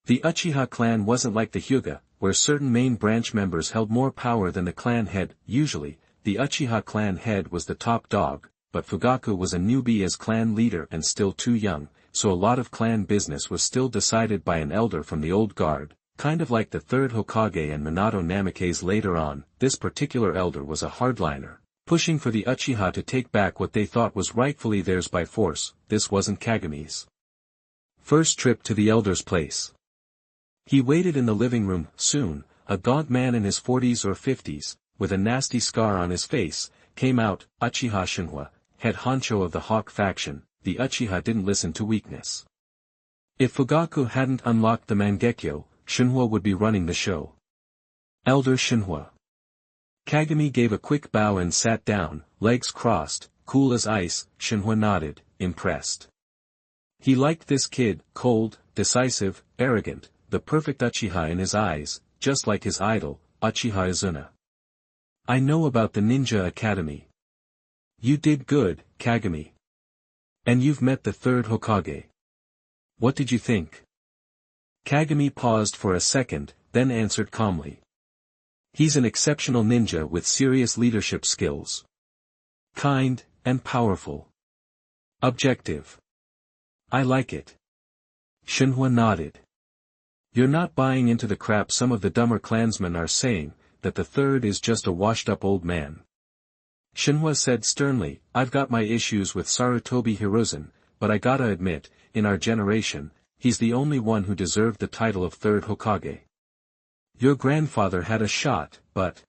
The Uchiha clan wasn't like the Hyuga, where certain main branch members held more power than the clan head. Usually, the Uchiha clan head was the top dog, but Fugaku was a newbie as clan leader and still too young, so a lot of clan business was still decided by an elder from the old guard, kind of like the third Hokage and Minato Namikaze later on. This particular elder was a hardliner, pushing for the Uchiha to take back what they thought was rightfully theirs by force. This wasn't Kagami's first trip to the elder's place. He waited in the living room. Soon, a gaunt man in his 40s or 50s, with a nasty scar on his face, came out. Uchiha Shinhwa, head honcho of the Hawk faction. The Uchiha didn't listen to weakness. If Fugaku hadn't unlocked the Mangekyo, Shinhwa would be running the show. Elder Shinhwa. Kagami gave a quick bow and sat down, legs crossed, cool as ice. Shinhwa nodded, impressed. He liked this kid, cold, decisive, arrogant, the perfect Uchiha in his eyes, just like his idol, Uchiha Izuna. I know about the Ninja Academy. You did good, Kagami. And you've met the third Hokage. What did you think? Kagami paused for a second, then answered calmly. He's an exceptional ninja with serious leadership skills. Kind, and powerful. Objective. I like it. Shinhwa nodded. You're not buying into the crap some of the dumber clansmen are saying, that the third is just a washed-up old man. Shinhwa said sternly, I've got my issues with Sarutobi Hiruzen, but I gotta admit, in our generation, he's the only one who deserved the title of third Hokage. Your grandfather had a shot, but...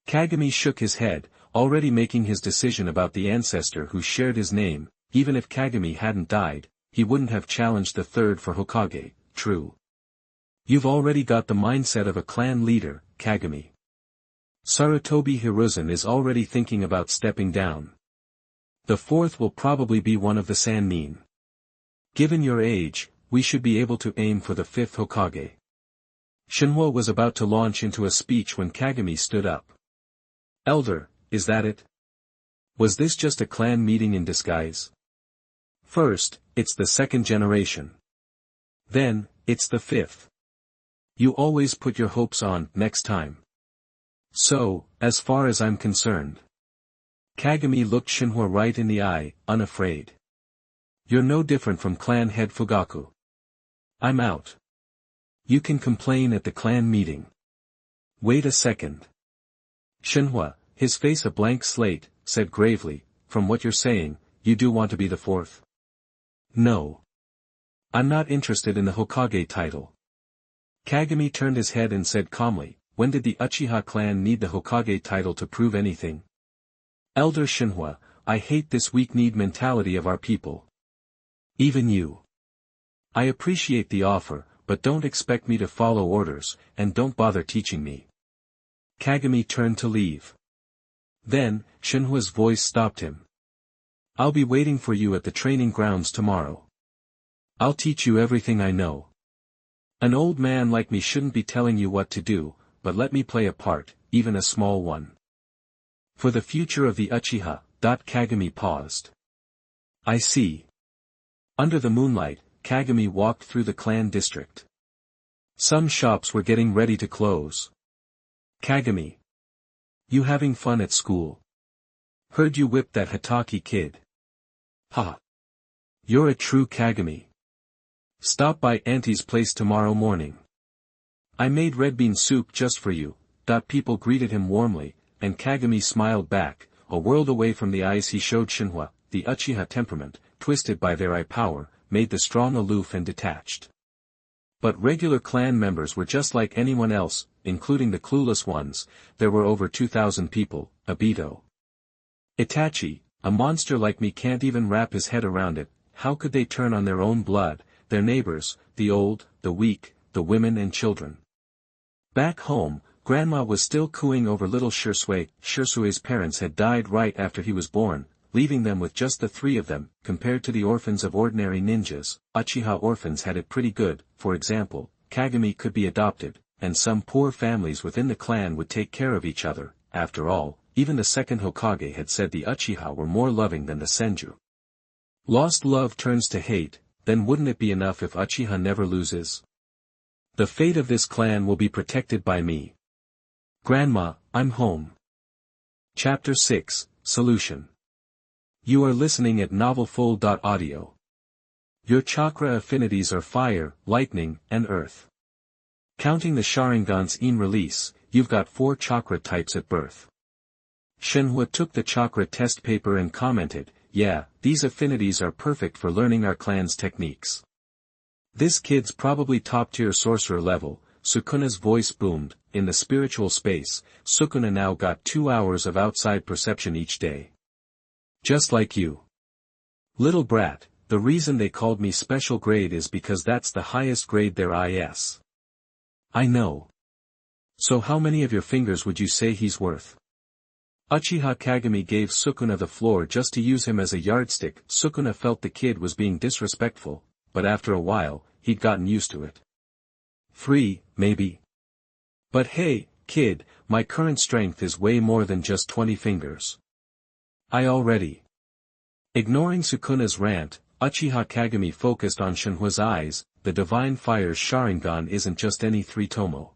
Kagami shook his head, already making his decision about the ancestor who shared his name. Even if Kagami hadn't died, he wouldn't have challenged the third for Hokage. True. You've already got the mindset of a clan leader, Kagami. Sarutobi Hiruzen is already thinking about stepping down. The fourth will probably be one of the Sannin. Given your age, we should be able to aim for the fifth Hokage. Shinhwa was about to launch into a speech when Kagami stood up. Elder, is that it? Was this just a clan meeting in disguise? First, it's the second generation. Then, it's the fifth. You always put your hopes on next time. So, as far as I'm concerned. Kagami looked Shinhwa right in the eye, unafraid. You're no different from clan head Fugaku. I'm out. You can complain at the clan meeting. Wait a second. Shinhwa, his face a blank slate, said gravely, from what you're saying, you do want to be the fourth? No. I'm not interested in the Hokage title. Kagami turned his head and said calmly, when did the Uchiha clan need the Hokage title to prove anything? Elder Shinhwa, I hate this weak-kneed mentality of our people. Even you. I appreciate the offer, but don't expect me to follow orders, and don't bother teaching me. Kagami turned to leave. Then, Shinhwa's voice stopped him. I'll be waiting for you at the training grounds tomorrow. I'll teach you everything I know. An old man like me shouldn't be telling you what to do, but let me play a part, even a small one. For the future of the Uchiha. Kagami paused. I see. Under the moonlight, Kagami walked through the clan district. Some shops were getting ready to close. Kagami. You having fun at school? Heard you whipped that Hitaki kid. Ha. You're a true Kagami. Stop by Auntie's place tomorrow morning. I made red bean soup just for you. People greeted him warmly, and Kagami smiled back, a world away from the eyes he showed Shinhwa. The Uchiha temperament, twisted by their eye power, made the strong aloof and detached. But regular clan members were just like anyone else, including the clueless ones. There were over 2,000 people. Obito. Itachi, a monster like me can't even wrap his head around it. How could they turn on their own blood, their neighbors, the old, the weak, the women and children? Back home, Grandma was still cooing over little Shisui. Shisui's parents had died right after he was born, leaving them with just the three of them. Compared to the orphans of ordinary ninjas, Uchiha orphans had it pretty good. For example, Kagami could be adopted, and some poor families within the clan would take care of each other. After all, even the second Hokage had said the Uchiha were more loving than the Senju. Lost love turns to hate, then wouldn't it be enough if Uchiha never loses? The fate of this clan will be protected by me. Grandma, I'm home. Chapter 6, Solution. You are listening at novelfull.audio. Your chakra affinities are fire, lightning, and earth. Counting the Sharingan's in release, you've got 4 chakra types at birth. Shinhwa took the chakra test paper and commented, yeah, these affinities are perfect for learning our clan's techniques. This kid's probably top-tier sorcerer level. Sukuna's voice boomed. In the spiritual space, Sukuna now got 2 hours of outside perception each day. Just like you. Little brat, the reason they called me special grade is because that's the highest grade there is. I know. So how many of your fingers would you say he's worth? Uchiha Kagami gave Sukuna the floor just to use him as a yardstick. Sukuna felt the kid was being disrespectful, but after a while, he'd gotten used to it. 3, maybe. But hey, kid, my current strength is way more than just 20 fingers. I already. Ignoring Sukuna's rant, Uchiha Kagami focused on Shinhwa's eyes. The Divine Fire's Sharingan isn't just any 3-tomo.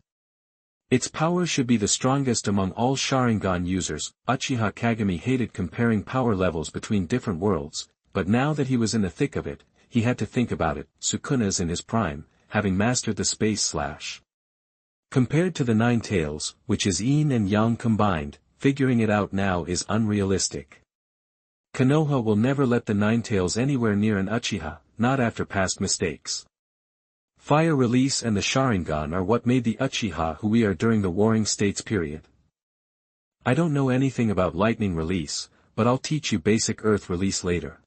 Its power should be the strongest among all Sharingan users. Uchiha Kagami hated comparing power levels between different worlds, but now that he was in the thick of it, he had to think about it. Sukuna's in his prime, having mastered the space slash. Compared to the Nine Tails, which is yin and yang combined, figuring it out now is unrealistic. Konoha will never let the Nine Tails anywhere near an Uchiha, not after past mistakes. Fire release and the Sharingan are what made the Uchiha who we are during the Warring States period. I don't know anything about lightning release, but I'll teach you basic earth release later.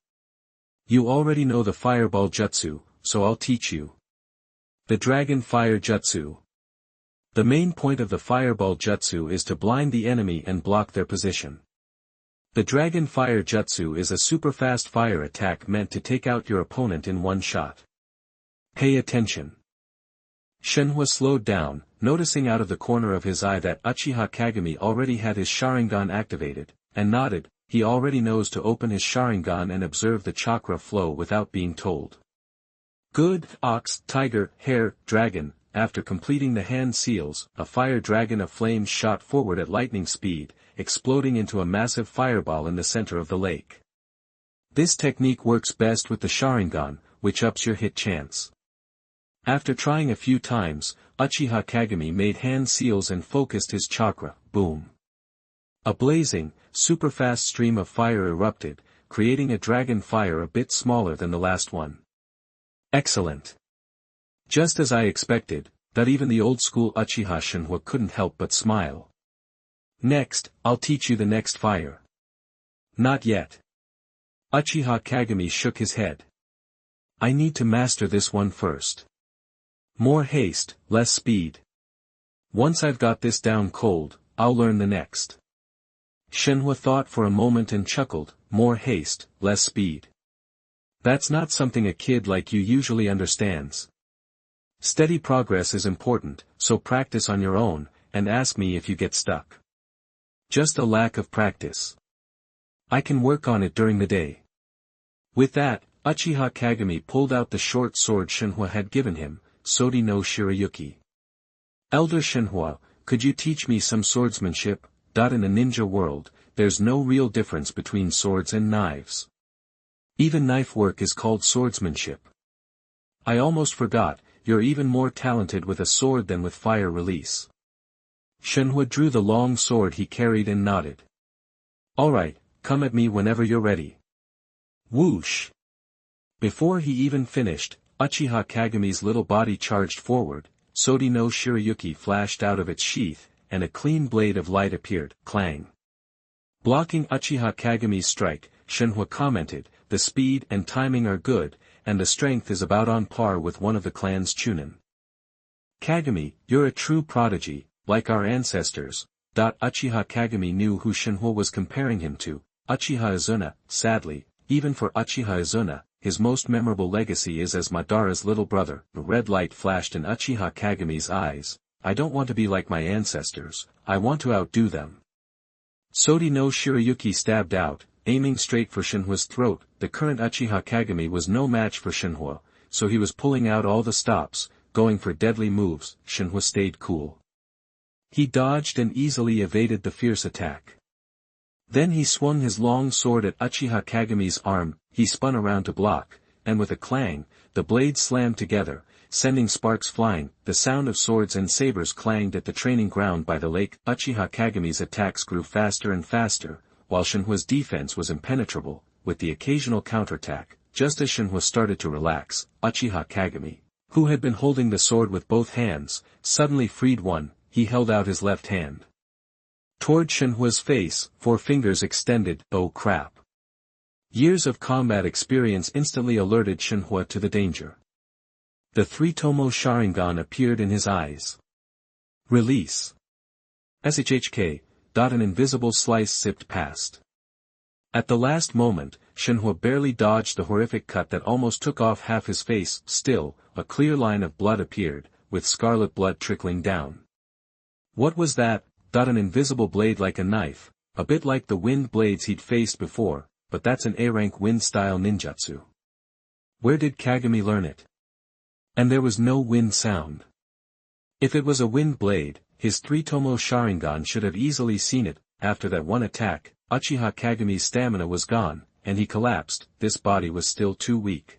You already know the fireball jutsu, so I'll teach you. The Dragon Fire Jutsu. The main point of the fireball jutsu is to blind the enemy and block their position. The Dragon Fire Jutsu is a super fast fire attack meant to take out your opponent in one shot. Pay attention. Shinhwa slowed down, noticing out of the corner of his eye that Uchiha Kagami already had his Sharingan activated, and nodded. he already knows to open his Sharingan and observe the chakra flow without being told. Good, ox, tiger, hare, dragon. After completing the hand seals, a fire dragon of flames shot forward at lightning speed, exploding into a massive fireball in the center of the lake. This technique works best with the Sharingan, which ups your hit chance. After trying a few times, Uchiha Kagami made hand seals and focused his chakra. Boom. A blazing, super-fast stream of fire erupted, creating a dragon fire a bit smaller than the last one. Excellent. Just as I expected, that even the old-school Uchiha Shinhwa couldn't help but smile. Next, I'll teach you the next fire. Not yet. Uchiha Kagami shook his head. I need to master this one first. More haste, less speed. Once I've got this down cold, I'll learn the next. Shinhwa thought for a moment and chuckled, more haste, less speed. That's not something a kid like you usually understands. Steady progress is important, so practice on your own, and ask me if you get stuck. Just a lack of practice. I can work on it during the day. With that, Uchiha Kagami pulled out the short sword Shinhwa had given him, Sodi no Shirayuki. Elder Shinhwa, could you teach me some swordsmanship? In a ninja world, there's no real difference between swords and knives. Even knife work is called swordsmanship. I almost forgot, you're even more talented with a sword than with fire release. Shinhwa drew the long sword he carried and nodded. Alright, come at me whenever you're ready. Whoosh! Before he even finished, Uchiha Kagami's little body charged forward, Sodi no Shirayuki flashed out of its sheath, and a clean blade of light appeared. Clang! Blocking Uchiha Kagami's strike, Shinhwa commented, the speed and timing are good, and the strength is about on par with one of the clan's Chunin. Kagami, you're a true prodigy, like our ancestors. Uchiha Kagami knew who Shinhwa was comparing him to, Uchiha Izuna. Sadly, even for Uchiha Izuna, his most memorable legacy is as Madara's little brother. The red light flashed in Uchiha Kagami's eyes. I don't want to be like my ancestors, I want to outdo them. Sodi no Shirayuki stabbed out, aiming straight for Shinhwa's throat. The current Uchiha Kagami was no match for Shinhwa, so he was pulling out all the stops, going for deadly moves. Shinhwa stayed cool. He dodged and easily evaded the fierce attack. Then he swung his long sword at Uchiha Kagami's arm. He spun around to block, and with a clang, the blades slammed together, sending sparks flying. The sound of swords and sabers clanged at the training ground by the lake. Uchiha Kagami's attacks grew faster and faster, while Shinhwa's defense was impenetrable, with the occasional counterattack. Just as Shinhwa started to relax, Uchiha Kagami, who had been holding the sword with both hands, suddenly freed one. He held out his left hand toward Shinhwa's face, 4 fingers extended. Oh crap. Years of combat experience instantly alerted Shinhwa to the danger. The 3-tomo Sharingan appeared in his eyes. Release. SHHK. An invisible slice zipped past. At the last moment, Shinhwa barely dodged the horrific cut that almost took off half his face. Still, a clear line of blood appeared, with scarlet blood trickling down. What was that? An invisible blade like a knife, a bit like the wind blades he'd faced before, but that's an A-rank wind-style ninjutsu. Where did Kagami learn it? And there was no wind sound. If it was a wind blade, his 3-tomo Sharingan should have easily seen it. After that one attack, Uchiha Kagami's stamina was gone, and he collapsed. This body was still too weak.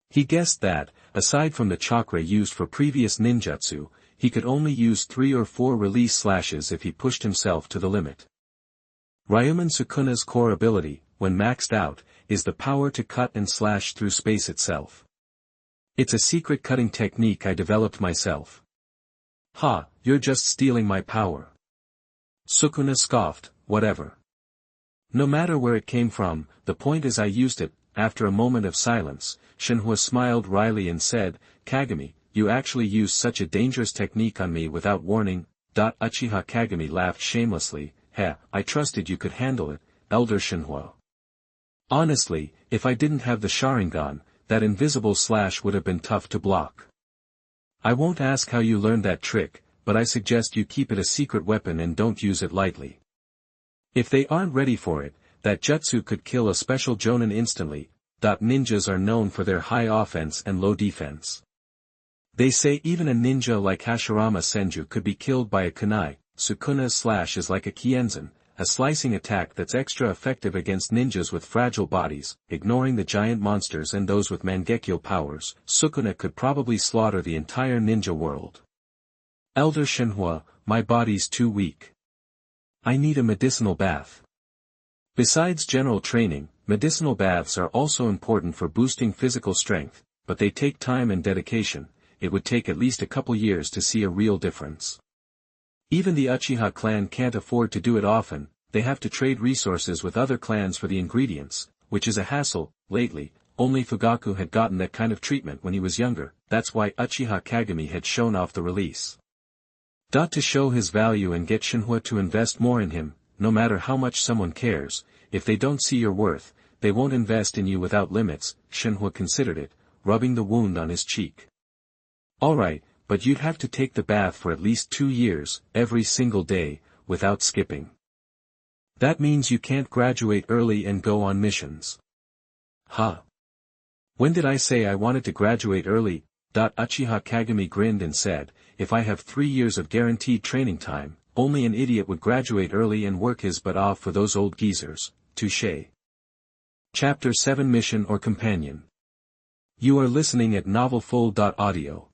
He guessed that, aside from the chakra used for previous ninjutsu, he could only use 3 or 4 release slashes if he pushed himself to the limit. Ryuman Sukuna's core ability, when maxed out, is the power to cut and slash through space itself. It's a secret cutting technique I developed myself. Ha, you're just stealing my power. Sukuna scoffed, whatever. No matter where it came from, the point is I used it. After a moment of silence, Shinhwa smiled wryly and said, Kagami, you actually used such a dangerous technique on me without warning. Uchiha Kagami laughed shamelessly. Heh, I trusted you could handle it, Elder Shinhwa. Honestly, if I didn't have the Sharingan, that invisible slash would have been tough to block. I won't ask how you learned that trick, but I suggest you keep it a secret weapon and don't use it lightly. If they aren't ready for it, That jutsu could kill a special jonin instantly. Ninjas are known for their high offense and low defense. They say even a ninja like Hashirama Senju could be killed by a kunai. Sukuna's slash is like a kienzan, a slicing attack that's extra effective against ninjas with fragile bodies, ignoring the giant monsters and those with Mangekyo powers. Sukuna could probably slaughter the entire ninja world. Elder Shenhua, my body's too weak. I need a medicinal bath. Besides general training, medicinal baths are also important for boosting physical strength, but they take time and dedication. It would take at least a couple years to see a real difference. Even the Uchiha clan can't afford to do it often, they have to trade resources with other clans for the ingredients, which is a hassle. Lately, only Fugaku had gotten that kind of treatment when he was younger, that's why Uchiha Kagami had shown off the release. To show his value and get Shenhua to invest more in him, no matter how much someone cares, if they don't see your worth, they won't invest in you without limits. Shenhua considered it, rubbing the wound on his cheek. Alright, but you'd have to take the bath for at least 2 years, every single day, without skipping. That means you can't graduate early and go on missions. Huh? When did I say I wanted to graduate early? Uchiha Kagami grinned and said, if I have 3 years of guaranteed training time, only an idiot would graduate early and work his butt off for those old geezers. Touché. Chapter 7 Mission or Companion. You are listening at novelfull.audio.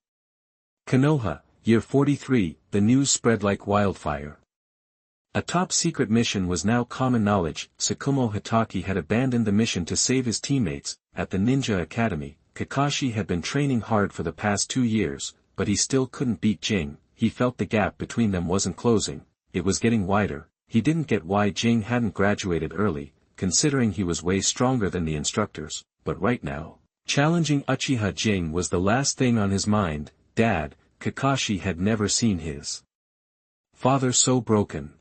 Konoha, Year 43, the news spread like wildfire. A top-secret mission was now common knowledge. Tsukumo Hitaki had abandoned the mission to save his teammates. At the Ninja Academy, Kakashi had been training hard for the past 2 years, but he still couldn't beat Jing. He felt the gap between them wasn't closing, it was getting wider. He didn't get why Jing hadn't graduated early, considering he was way stronger than the instructors, but right now, challenging Uchiha Jing was the last thing on his mind. Dad, Kakashi had never seen his father so broken.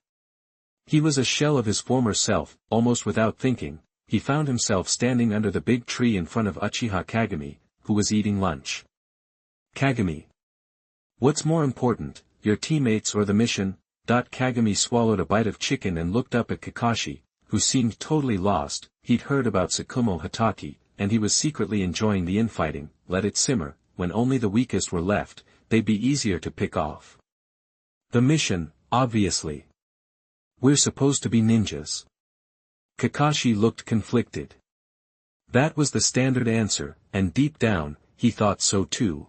He was a shell of his former self. Almost without thinking, he found himself standing under the big tree in front of Uchiha Kagami, who was eating lunch. Kagami. What's more important, your teammates or the mission? Kagami swallowed a bite of chicken and looked up at Kakashi, who seemed totally lost. He'd heard about Tsukumo Hitaki, and he was secretly enjoying the infighting. Let it simmer. When only the weakest were left, they'd be easier to pick off. The mission, obviously. We're supposed to be ninjas. Kakashi looked conflicted. That was the standard answer, and deep down, he thought so too.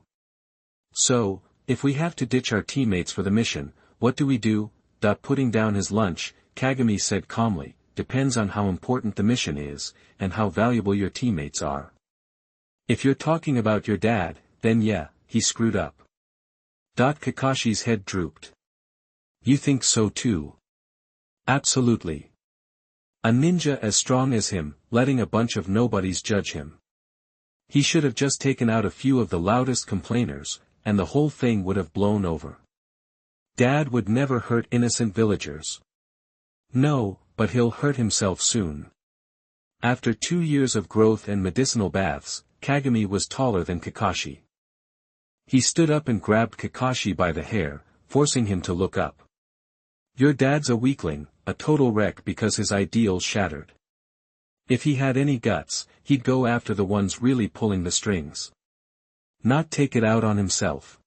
So, if we have to ditch our teammates for the mission, what do we do? Putting down his lunch, Kagami said calmly, depends on how important the mission is, and how valuable your teammates are. If you're talking about your dad, then yeah, he screwed up. Kakashi's head drooped. You think so too? Absolutely. A ninja as strong as him, letting a bunch of nobodies judge him. He should have just taken out a few of the loudest complainers, and the whole thing would have blown over. Dad would never hurt innocent villagers. No, but he'll hurt himself soon. After 2 years of growth and medicinal baths, Kagami was taller than Kakashi. He stood up and grabbed Kakashi by the hair, forcing him to look up. Your dad's a weakling, a total wreck because his ideals shattered. If he had any guts, he'd go after the ones really pulling the strings. Not take it out on himself.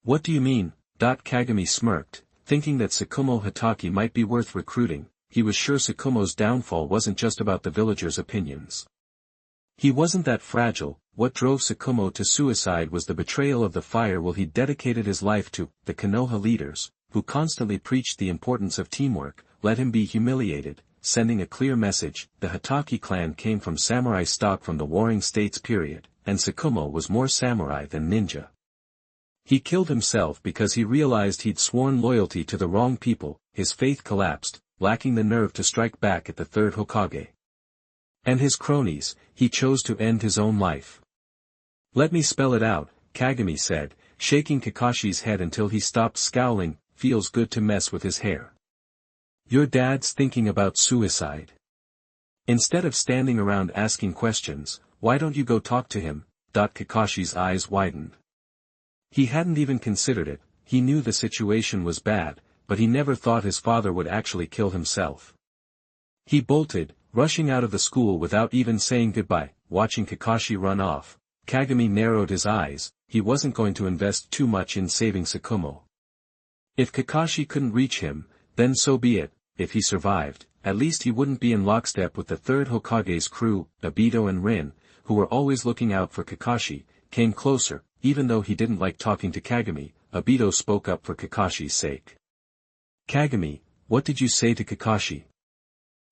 What do you mean? Kagami smirked, thinking that Tsukumo Hitaki might be worth recruiting. He was sure Tsukumo's downfall wasn't just about the villagers' opinions. He wasn't that fragile. What drove Tsukumo to suicide was the betrayal of the fire will he dedicated his life to. The Konoha leaders, who constantly preached the importance of teamwork, let him be humiliated, sending a clear message. The Hitaki clan came from samurai stock from the Warring States period, and Tsukumo was more samurai than ninja. He killed himself because he realized he'd sworn loyalty to the wrong people. His faith collapsed, lacking the nerve to strike back at the third Hokage. And his cronies, he chose to end his own life. Let me spell it out, Kagami said, shaking Kakashi's head until he stopped scowling. Feels good to mess with his hair. Your dad's thinking about suicide. Instead of standing around asking questions, why don't you go talk to him? Kakashi's eyes widened. He hadn't even considered it. He knew the situation was bad, but he never thought his father would actually kill himself. He bolted, Rushing out of the school without even saying goodbye, watching Kakashi run off, Kagami narrowed his eyes. He wasn't going to invest too much in saving Tsukumo. If Kakashi couldn't reach him, then so be it. If he survived, at least he wouldn't be in lockstep with the third Hokage's crew. Obito and Rin, who were always looking out for Kakashi, came closer. Even though he didn't like talking to Kagami, Obito spoke up for Kakashi's sake. Kagami, what did you say to Kakashi?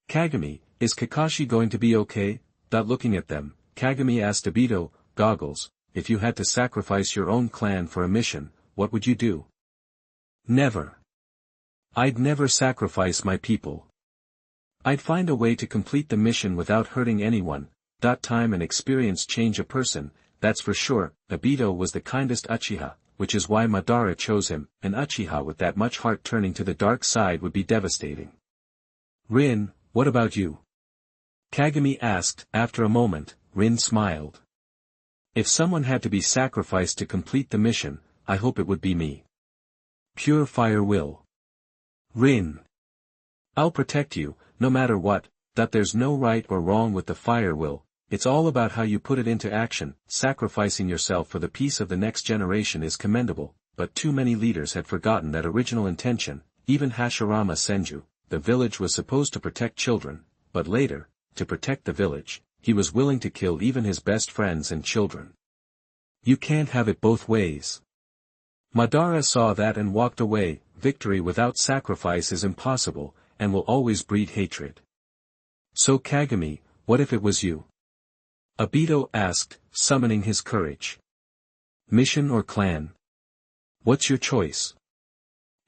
Kagami, is Kakashi going to be okay? Looking at them, Kagami asked Obito, Goggles, if you had to sacrifice your own clan for a mission, what would you do? Never. I'd never sacrifice my people. I'd find a way to complete the mission without hurting anyone. Time and experience change a person, that's for sure. Obito was the kindest Uchiha, which is why Madara chose him. An Uchiha with that much heart turning to the dark side would be devastating. Rin, what about you? Kagami asked. After a moment, Rin smiled. If someone had to be sacrificed to complete the mission, I hope it would be me. Pure fire will. Rin. I'll protect you, no matter what. There's no right or wrong with the fire will. It's all about how you put it into action. Sacrificing yourself for the peace of the next generation is commendable, but too many leaders had forgotten that original intention. Even Hashirama Senju, the village was supposed to protect children, but later, to protect the village, he was willing to kill even his best friends and children. You can't have it both ways. Madara saw that and walked away. Victory without sacrifice is impossible, and will always breed hatred. So Kagami, what if it was you? Obito asked, summoning his courage. Mission or clan? What's your choice?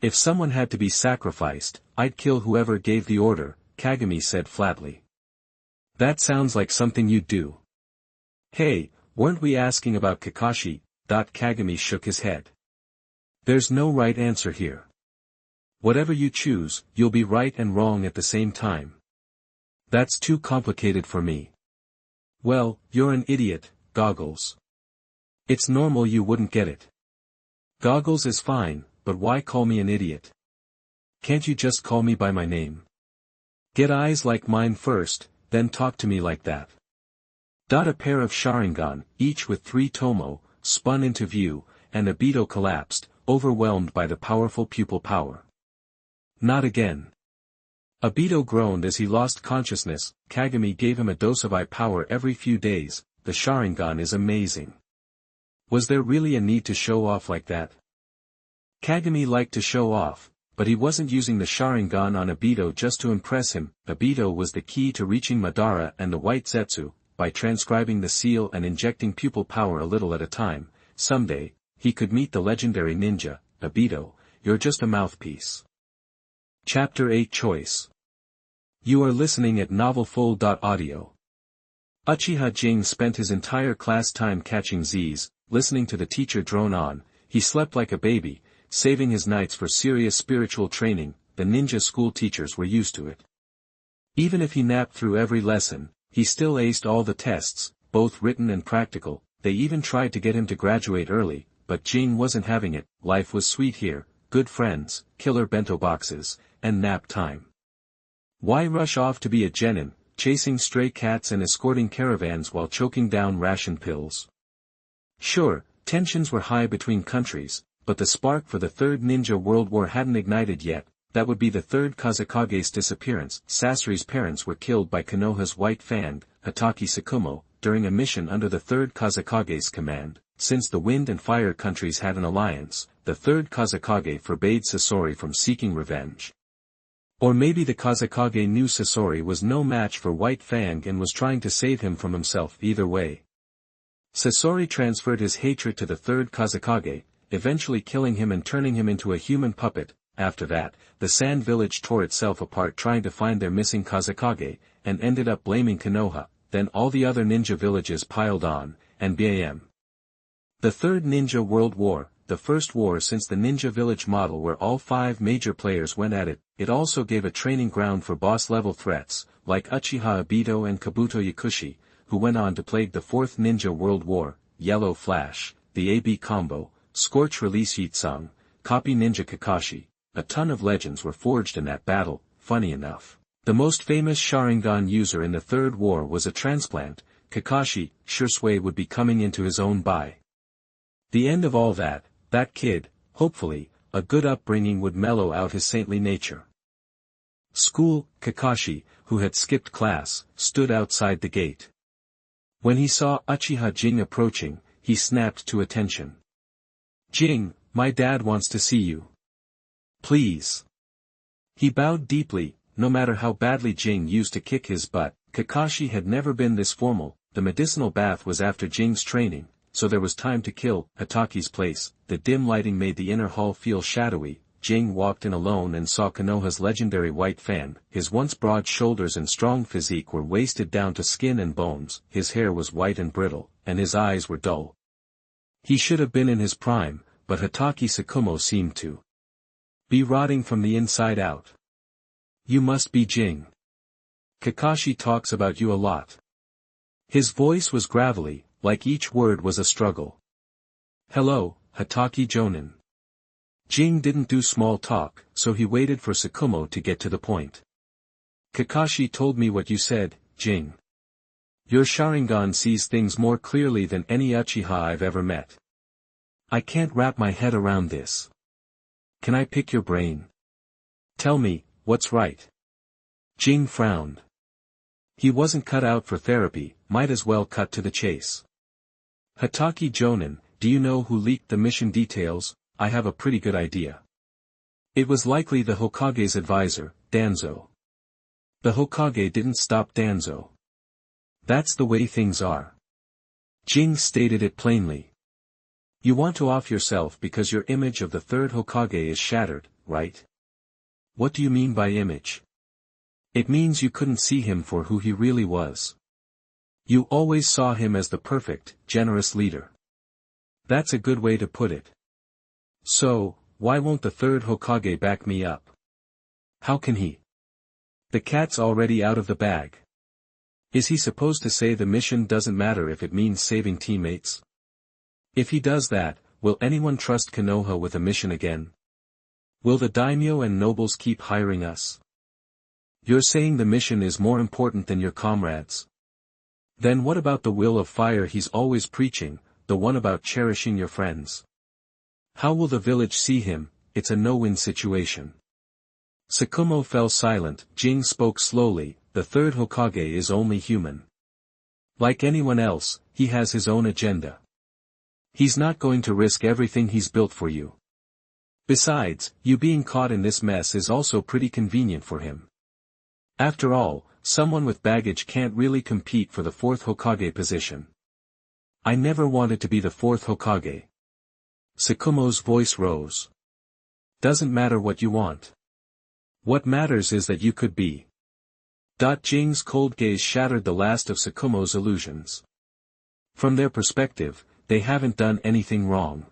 If someone had to be sacrificed, I'd kill whoever gave the order, Kagami said flatly. That sounds like something you'd do. Hey, weren't we asking about Kakashi? Kagami shook his head. There's no right answer here. Whatever you choose, you'll be right and wrong at the same time. That's too complicated for me. Well, you're an idiot, Goggles. It's normal you wouldn't get it. Goggles is fine, but why call me an idiot? Can't you just call me by my name? Get eyes like mine first, then talk to me like that. A pair of Sharingan, each with 3 tomo, spun into view, and Obito collapsed, overwhelmed by the powerful pupil power. Not again. Obito groaned as he lost consciousness. Kagami gave him a dose of eye power every few days. The Sharingan is amazing. Was there really a need to show off like that? Kagami liked to show off, but he wasn't using the Sharingan on Obito just to impress him. Obito was the key to reaching Madara and the White Zetsu. By transcribing the seal and injecting pupil power a little at a time, someday, he could meet the legendary ninja. Obito, you're just a mouthpiece. Chapter 8 Choice. You are listening at novelfull.audio. Uchiha Jing spent his entire class time catching Z's, listening to the teacher drone on. He slept like a baby, saving his nights for serious spiritual training. The ninja school teachers were used to it. Even if he napped through every lesson, he still aced all the tests, both written and practical. They even tried to get him to graduate early, but Jing wasn't having it. Life was sweet here, good friends, killer bento boxes, and nap time. Why rush off to be a genin, chasing stray cats and escorting caravans while choking down ration pills? Sure, tensions were high between countries, but the spark for the Third Ninja World War hadn't ignited yet. That would be the third Kazekage's disappearance. Sasori's parents were killed by Konoha's White Fang, Hatake Tsukumo, during a mission under the third Kazekage's command. Since the Wind and Fire countries had an alliance, the third Kazekage forbade Sasori from seeking revenge. Or maybe the Kazekage knew Sasori was no match for White Fang and was trying to save him from himself. Either way, Sasori transferred his hatred to the third Kazekage, eventually killing him and turning him into a human puppet. After that, the Sand Village tore itself apart trying to find their missing Kazekage, and ended up blaming Konoha. Then all the other ninja villages piled on, and bam. The Third Ninja World War, the first war since the ninja village model where all 5 major players went at it. It also gave a training ground for boss-level threats, like Uchiha Obito and Kabuto Yakushi, who went on to plague the Fourth Ninja World War. Yellow Flash, the AB Combo, Scorch Release Yitsung, Copy Ninja Kakashi. A ton of legends were forged in that battle. Funny enough, The most famous Sharingan user in the Third War was a transplant. Kakashi, Shursui would be coming into his own by the end of all that kid, hopefully, a good upbringing would mellow out his saintly nature. School, Kakashi, who had skipped class, stood outside the gate. When he saw Uchiha Jing approaching, he snapped to attention. Jing, my dad wants to see you. Please. He bowed deeply. No matter how badly Jing used to kick his butt, Kakashi had never been this formal. The medicinal bath was after Jing's training, so there was time to kill. Hataki's place. The dim lighting made the inner hall feel shadowy. Jing walked in alone and saw Konoha's legendary white fan. His once broad shoulders and strong physique were wasted down to skin and bones, his hair was white and brittle, and his eyes were dull. He should have been in his prime, but Hataki Tsukumo seemed to be rotting from the inside out. You must be Jing. Kakashi talks about you a lot. His voice was gravelly, like each word was a struggle. Hello, Hataki Jonin. Jing didn't do small talk, so he waited for Tsukumo to get to the point. Kakashi told me what you said, Jing. Your Sharingan sees things more clearly than any Uchiha I've ever met. I can't wrap my head around this. Can I pick your brain? Tell me, what's right? Jing frowned. He wasn't cut out for therapy, might as well cut to the chase. Hataki Jonin, do you know who leaked the mission details? I have a pretty good idea. It was likely the Hokage's advisor, Danzo. The Hokage didn't stop Danzo. That's the way things are. Jing stated it plainly. You want to off yourself because your image of the third Hokage is shattered, right? What do you mean by image? It means you couldn't see him for who he really was. You always saw him as the perfect, generous leader. That's a good way to put it. So, why won't the third Hokage back me up? How can he? The cat's already out of the bag. Is he supposed to say the mission doesn't matter if it means saving teammates? If he does that, will anyone trust Konoha with a mission again? Will the daimyo and nobles keep hiring us? You're saying the mission is more important than your comrades. Then what about the will of fire he's always preaching, the one about cherishing your friends? How will the village see him? It's a no-win situation. Tsukumo fell silent. Jing spoke slowly. The third Hokage is only human. Like anyone else, he has his own agenda. He's not going to risk everything he's built for you. Besides, you being caught in this mess is also pretty convenient for him. After all, someone with baggage can't really compete for the fourth Hokage position. I never wanted to be the fourth Hokage. Tsukumo's voice rose. Doesn't matter what you want. What matters is that you could be. Jing's cold gaze shattered the last of Tsukumo's illusions. From their perspective, they haven't done anything wrong.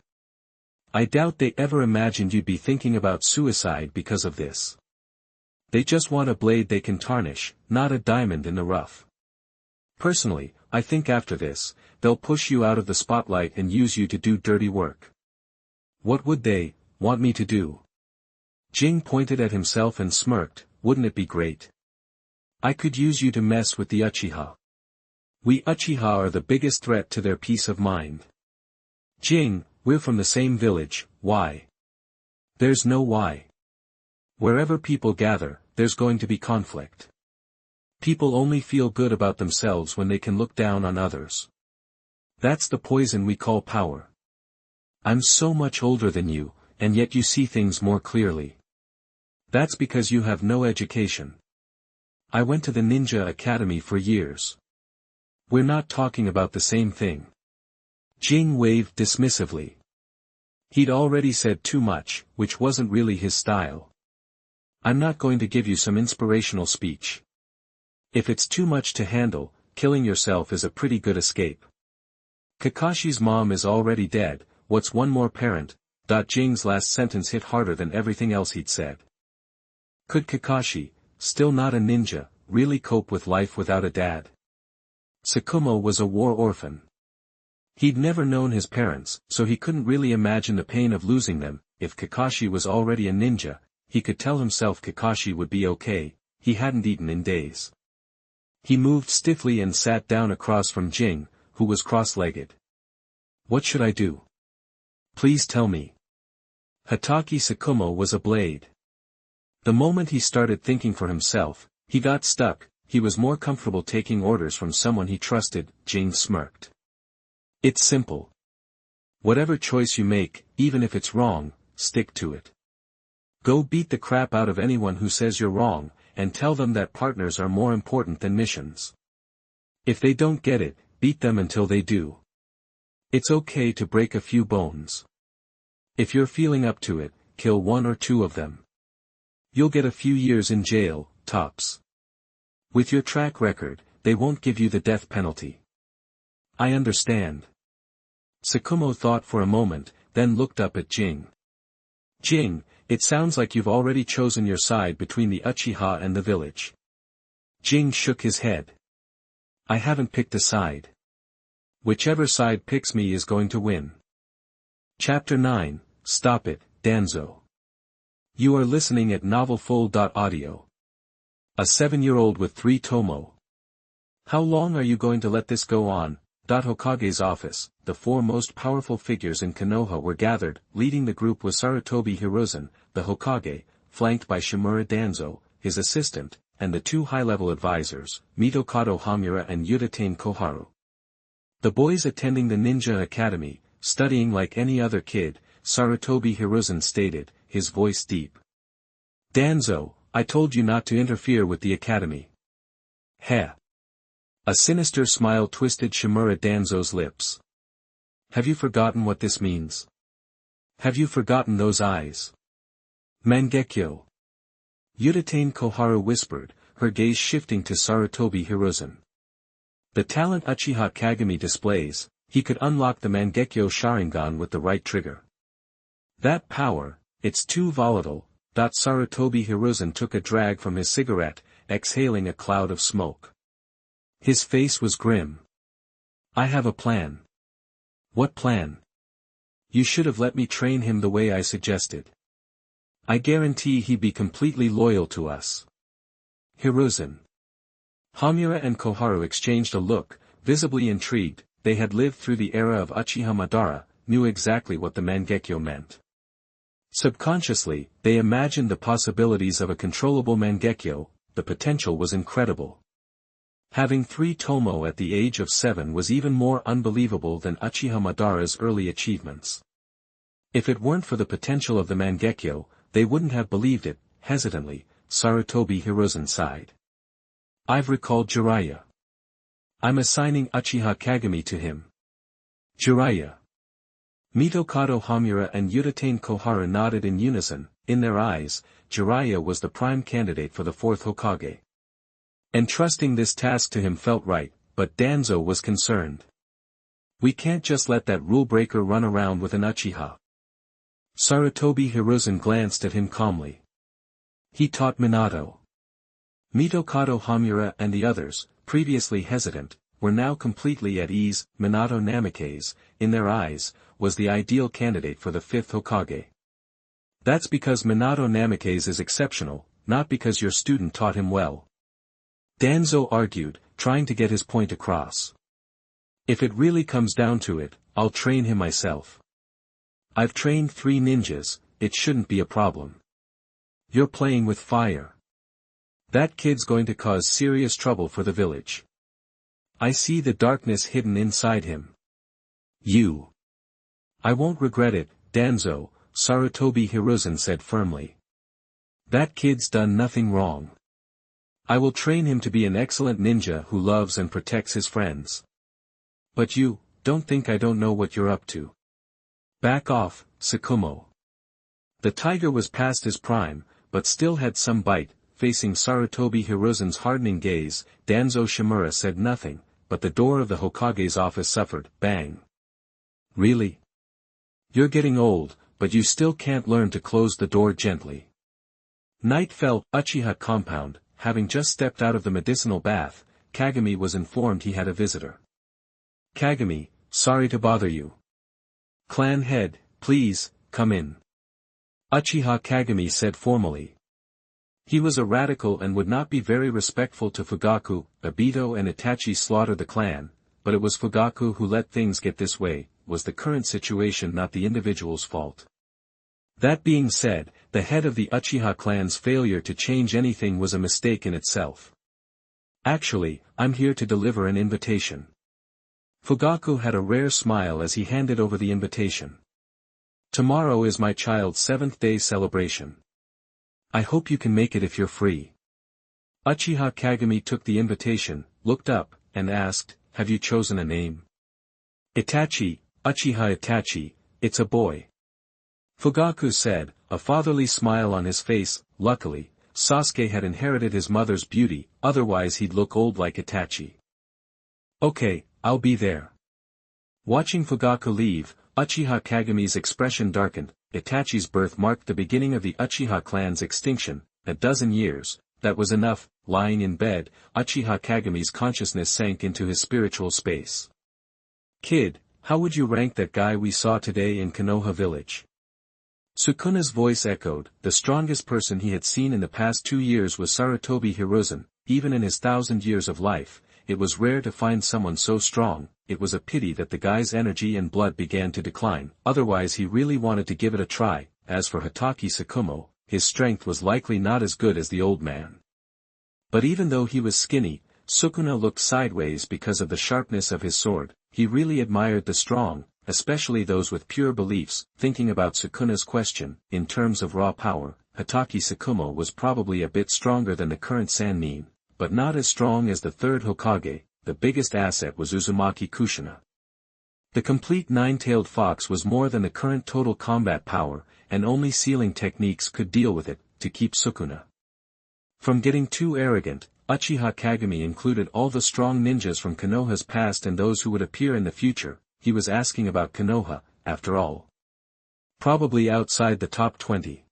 I doubt they ever imagined you'd be thinking about suicide because of this. They just want a blade they can tarnish, not a diamond in the rough. Personally, I think after this, they'll push you out of the spotlight and use you to do dirty work. What would they want me to do? Jing pointed at himself and smirked. Wouldn't it be great? I could use you to mess with the Uchiha. We Uchiha are the biggest threat to their peace of mind. Jing, we're from the same village. Why? There's no why. Wherever people gather, there's going to be conflict. People only feel good about themselves when they can look down on others. That's the poison we call power. I'm so much older than you, and yet you see things more clearly. That's because you have no education. I went to the ninja academy for years. We're not talking about the same thing. Jing waved dismissively. He'd already said too much, which wasn't really his style. I'm not going to give you some inspirational speech. If it's too much to handle, killing yourself is a pretty good escape. Kakashi's mom is already dead, what's one more parent? Jing's last sentence hit harder than everything else he'd said. Could Kakashi, still not a ninja, really cope with life without a dad? Tsukumo was a war orphan. He'd never known his parents, so he couldn't really imagine the pain of losing them. If Kakashi was already a ninja, he could tell himself Kakashi would be okay. he hadn't eaten in days. He moved stiffly and sat down across from Jing, who was cross-legged. What should I do? Please tell me. Hatake Tsukumo was a blade. The moment he started thinking for himself, he got stuck. He was more comfortable taking orders from someone he trusted. Jing smirked. It's simple. Whatever choice you make, even if it's wrong, stick to it. Go beat the crap out of anyone who says you're wrong, and tell them that partners are more important than missions. If they don't get it, beat them until they do. It's okay to break a few bones. If you're feeling up to it, kill one or two of them. You'll get a few years in jail, tops. With your track record, they won't give you the death penalty. I understand. Tsukumo thought for a moment, then looked up at Jing. Jing, it sounds like you've already chosen your side between the Uchiha and the village. Jing shook his head. I haven't picked a side. Whichever side picks me is going to win. Chapter 9, Stop It, Danzo. You are listening at novelfull.audio. A 7-year-old with 3 tomo. How long are you going to let this go on? Hokage's office, the 4 most powerful figures in Konoha were gathered. Leading the group was Sarutobi Hiruzen, the Hokage, flanked by Shimura Danzo, his assistant, and the 2 high-level advisors, Mitokado Hamura and Uchiha Koharu. The boys attending the ninja academy, studying like any other kid, Sarutobi Hiruzen stated, his voice deep. Danzo, I told you not to interfere with the academy. Heh. A sinister smile twisted Shimura Danzo's lips. Have you forgotten what this means? Have you forgotten those eyes? Mangekyo. Uchiha Koharu whispered, her gaze shifting to Sarutobi Hiruzen. The talent Uchiha Kagami displays, he could unlock the Mangekyo Sharingan with the right trigger. That power, it's too volatile. Sarutobi Hiruzen took a drag from his cigarette, exhaling a cloud of smoke. His face was grim. I have a plan. What plan? You should have let me train him the way I suggested. I guarantee he'd be completely loyal to us. Hiruzen. Hamura and Koharu exchanged a look, visibly intrigued. They had lived through the era of Uchiha Madara, knew exactly what the Mangekyo meant. Subconsciously, they imagined the possibilities of a controllable Mangekyo. The potential was incredible. Having 3 tomo at the age of 7 was even more unbelievable than Uchiha Madara's early achievements. If it weren't for the potential of the Mangekyo, they wouldn't have believed it. Hesitantly, Sarutobi Hiruzen sighed. I've recalled Jiraiya. I'm assigning Uchiha Kagami to him. Jiraiya. Mitokado Hamura and Uchiha Koharu nodded in unison. In their eyes, Jiraiya was the prime candidate for the 4th Hokage. Entrusting this task to him felt right, but Danzo was concerned. We can't just let that rule-breaker run around with an Uchiha. Sarutobi Hiruzen glanced at him calmly. He taught Minato. Mitokado Hamura and the others, previously hesitant, were now completely at ease. Minato Namikaze, in their eyes, was the ideal candidate for the 5th Hokage. That's because Minato Namikaze is exceptional, not because your student taught him well. Danzo argued, trying to get his point across. If it really comes down to it, I'll train him myself. I've trained 3 ninjas, it shouldn't be a problem. You're playing with fire. That kid's going to cause serious trouble for the village. I see the darkness hidden inside him. You. I won't regret it, Danzo, Sarutobi Hiruzen said firmly. That kid's done nothing wrong. I will train him to be an excellent ninja who loves and protects his friends. But you, don't think I don't know what you're up to. Back off, Tsukumo. The tiger was past his prime, but still had some bite. Facing Sarutobi Hiruzen's hardening gaze, Danzo Shimura said nothing, but the door of the Hokage's office suffered. Bang. Really? You're getting old, but you still can't learn to close the door gently. Night fell. Uchiha compound. Having just stepped out of the medicinal bath, Kagami was informed he had a visitor. Kagami, sorry to bother you. Clan head, please, come in. Uchiha Kagami said formally. He was a radical and would not be very respectful to Fugaku. Obito and Itachi slaughtered the clan, but it was Fugaku who let things get this way. Was the current situation not the individual's fault? That being said, the head of the Uchiha clan's failure to change anything was a mistake in itself. Actually, I'm here to deliver an invitation. Fugaku had a rare smile as he handed over the invitation. Tomorrow is my child's 7th-day celebration. I hope you can make it if you're free. Uchiha Kagami took the invitation, looked up, and asked, have you chosen a name? Itachi, Uchiha Itachi, it's a boy. Fugaku said, a fatherly smile on his face. Luckily, Sasuke had inherited his mother's beauty, otherwise he'd look old like Itachi. Okay, I'll be there. Watching Fugaku leave, Uchiha Kagami's expression darkened. Itachi's birth marked the beginning of the Uchiha clan's extinction. A dozen years, that was enough. Lying in bed, Uchiha Kagami's consciousness sank into his spiritual space. Kid, how would you rank that guy we saw today in Konoha village? Sukuna's voice echoed. The strongest person he had seen in the past 2 years was Sarutobi Hiruzen. Even in his 1,000 years of life, it was rare to find someone so strong. It was a pity that the guy's energy and blood began to decline, otherwise he really wanted to give it a try. As for Hatake Tsukumo, his strength was likely not as good as the old man. But even though he was skinny, Sukuna looked sideways because of the sharpness of his sword. He really admired the strong, especially those with pure beliefs. Thinking about Sukuna's question, in terms of raw power, Hatake Tsukumo was probably a bit stronger than the current Sannin, but not as strong as the third Hokage. The biggest asset was Uzumaki Kushina. The complete nine-tailed fox was more than the current total combat power, and only sealing techniques could deal with it, to keep Sukuna from getting too arrogant. Uchiha Kagami included all the strong ninjas from Konoha's past and those who would appear in the future. He was asking about Konoha, after all. Probably outside the top 20.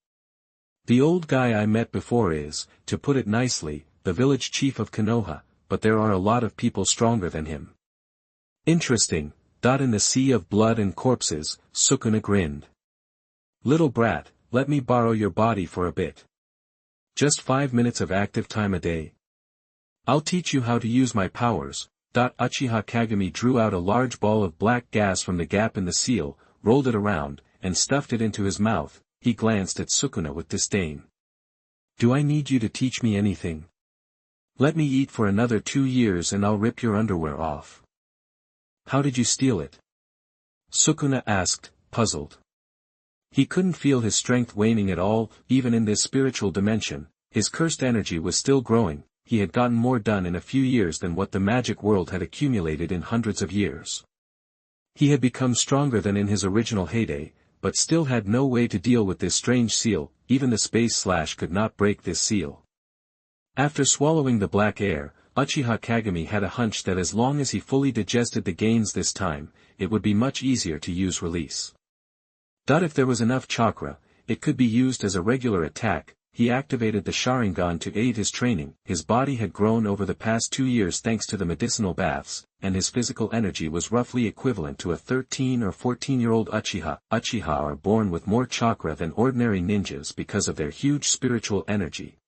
The old guy I met before is, to put it nicely, the village chief of Konoha, but there are a lot of people stronger than him. Interesting. In the sea of blood and corpses, Sukuna grinned. Little brat, let me borrow your body for a bit. Just 5 minutes of active time a day. I'll teach you how to use my powers. Uchiha Kagami drew out a large ball of black gas from the gap in the seal, rolled it around, and stuffed it into his mouth. He glanced at Sukuna with disdain. Do I need you to teach me anything? Let me eat for another 2 years and I'll rip your underwear off. How did you steal it? Sukuna asked, puzzled. He couldn't feel his strength waning at all. Even in this spiritual dimension, his cursed energy was still growing. He had gotten more done in a few years than what the magic world had accumulated in hundreds of years. He had become stronger than in his original heyday, but still had no way to deal with this strange seal. Even the space slash could not break this seal. After swallowing the black air, Uchiha Kagami had a hunch that as long as he fully digested the gains this time, it would be much easier to use release. If there was enough chakra, it could be used as a regular attack. He activated the Sharingan to aid his training. His body had grown over the past 2 years thanks to the medicinal baths, and his physical energy was roughly equivalent to a 13 or 14-year-old Uchiha. Uchiha are born with more chakra than ordinary ninjas because of their huge spiritual energy.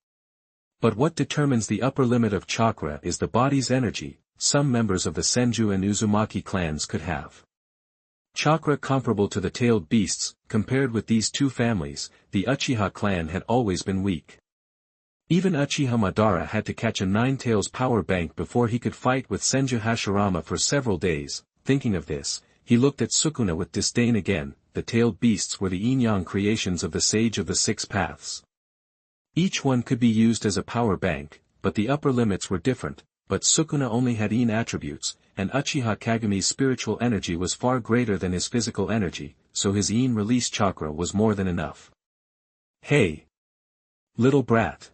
But what determines the upper limit of chakra is the body's energy. Some members of the Senju and Uzumaki clans could have chakra comparable to the tailed beasts. Compared with these two families, the Uchiha clan had always been weak. Even Uchiha Madara had to catch a Nine-Tails power bank before he could fight with Senju Hashirama for several days. Thinking of this, he looked at Sukuna with disdain again. The tailed beasts were the yin-yang creations of the Sage of the Six Paths. Each one could be used as a power bank, but the upper limits were different. But Sukuna only had yin attributes, and Uchiha Kagami's spiritual energy was far greater than his physical energy, so his yin release chakra was more than enough. Hey! Little brat!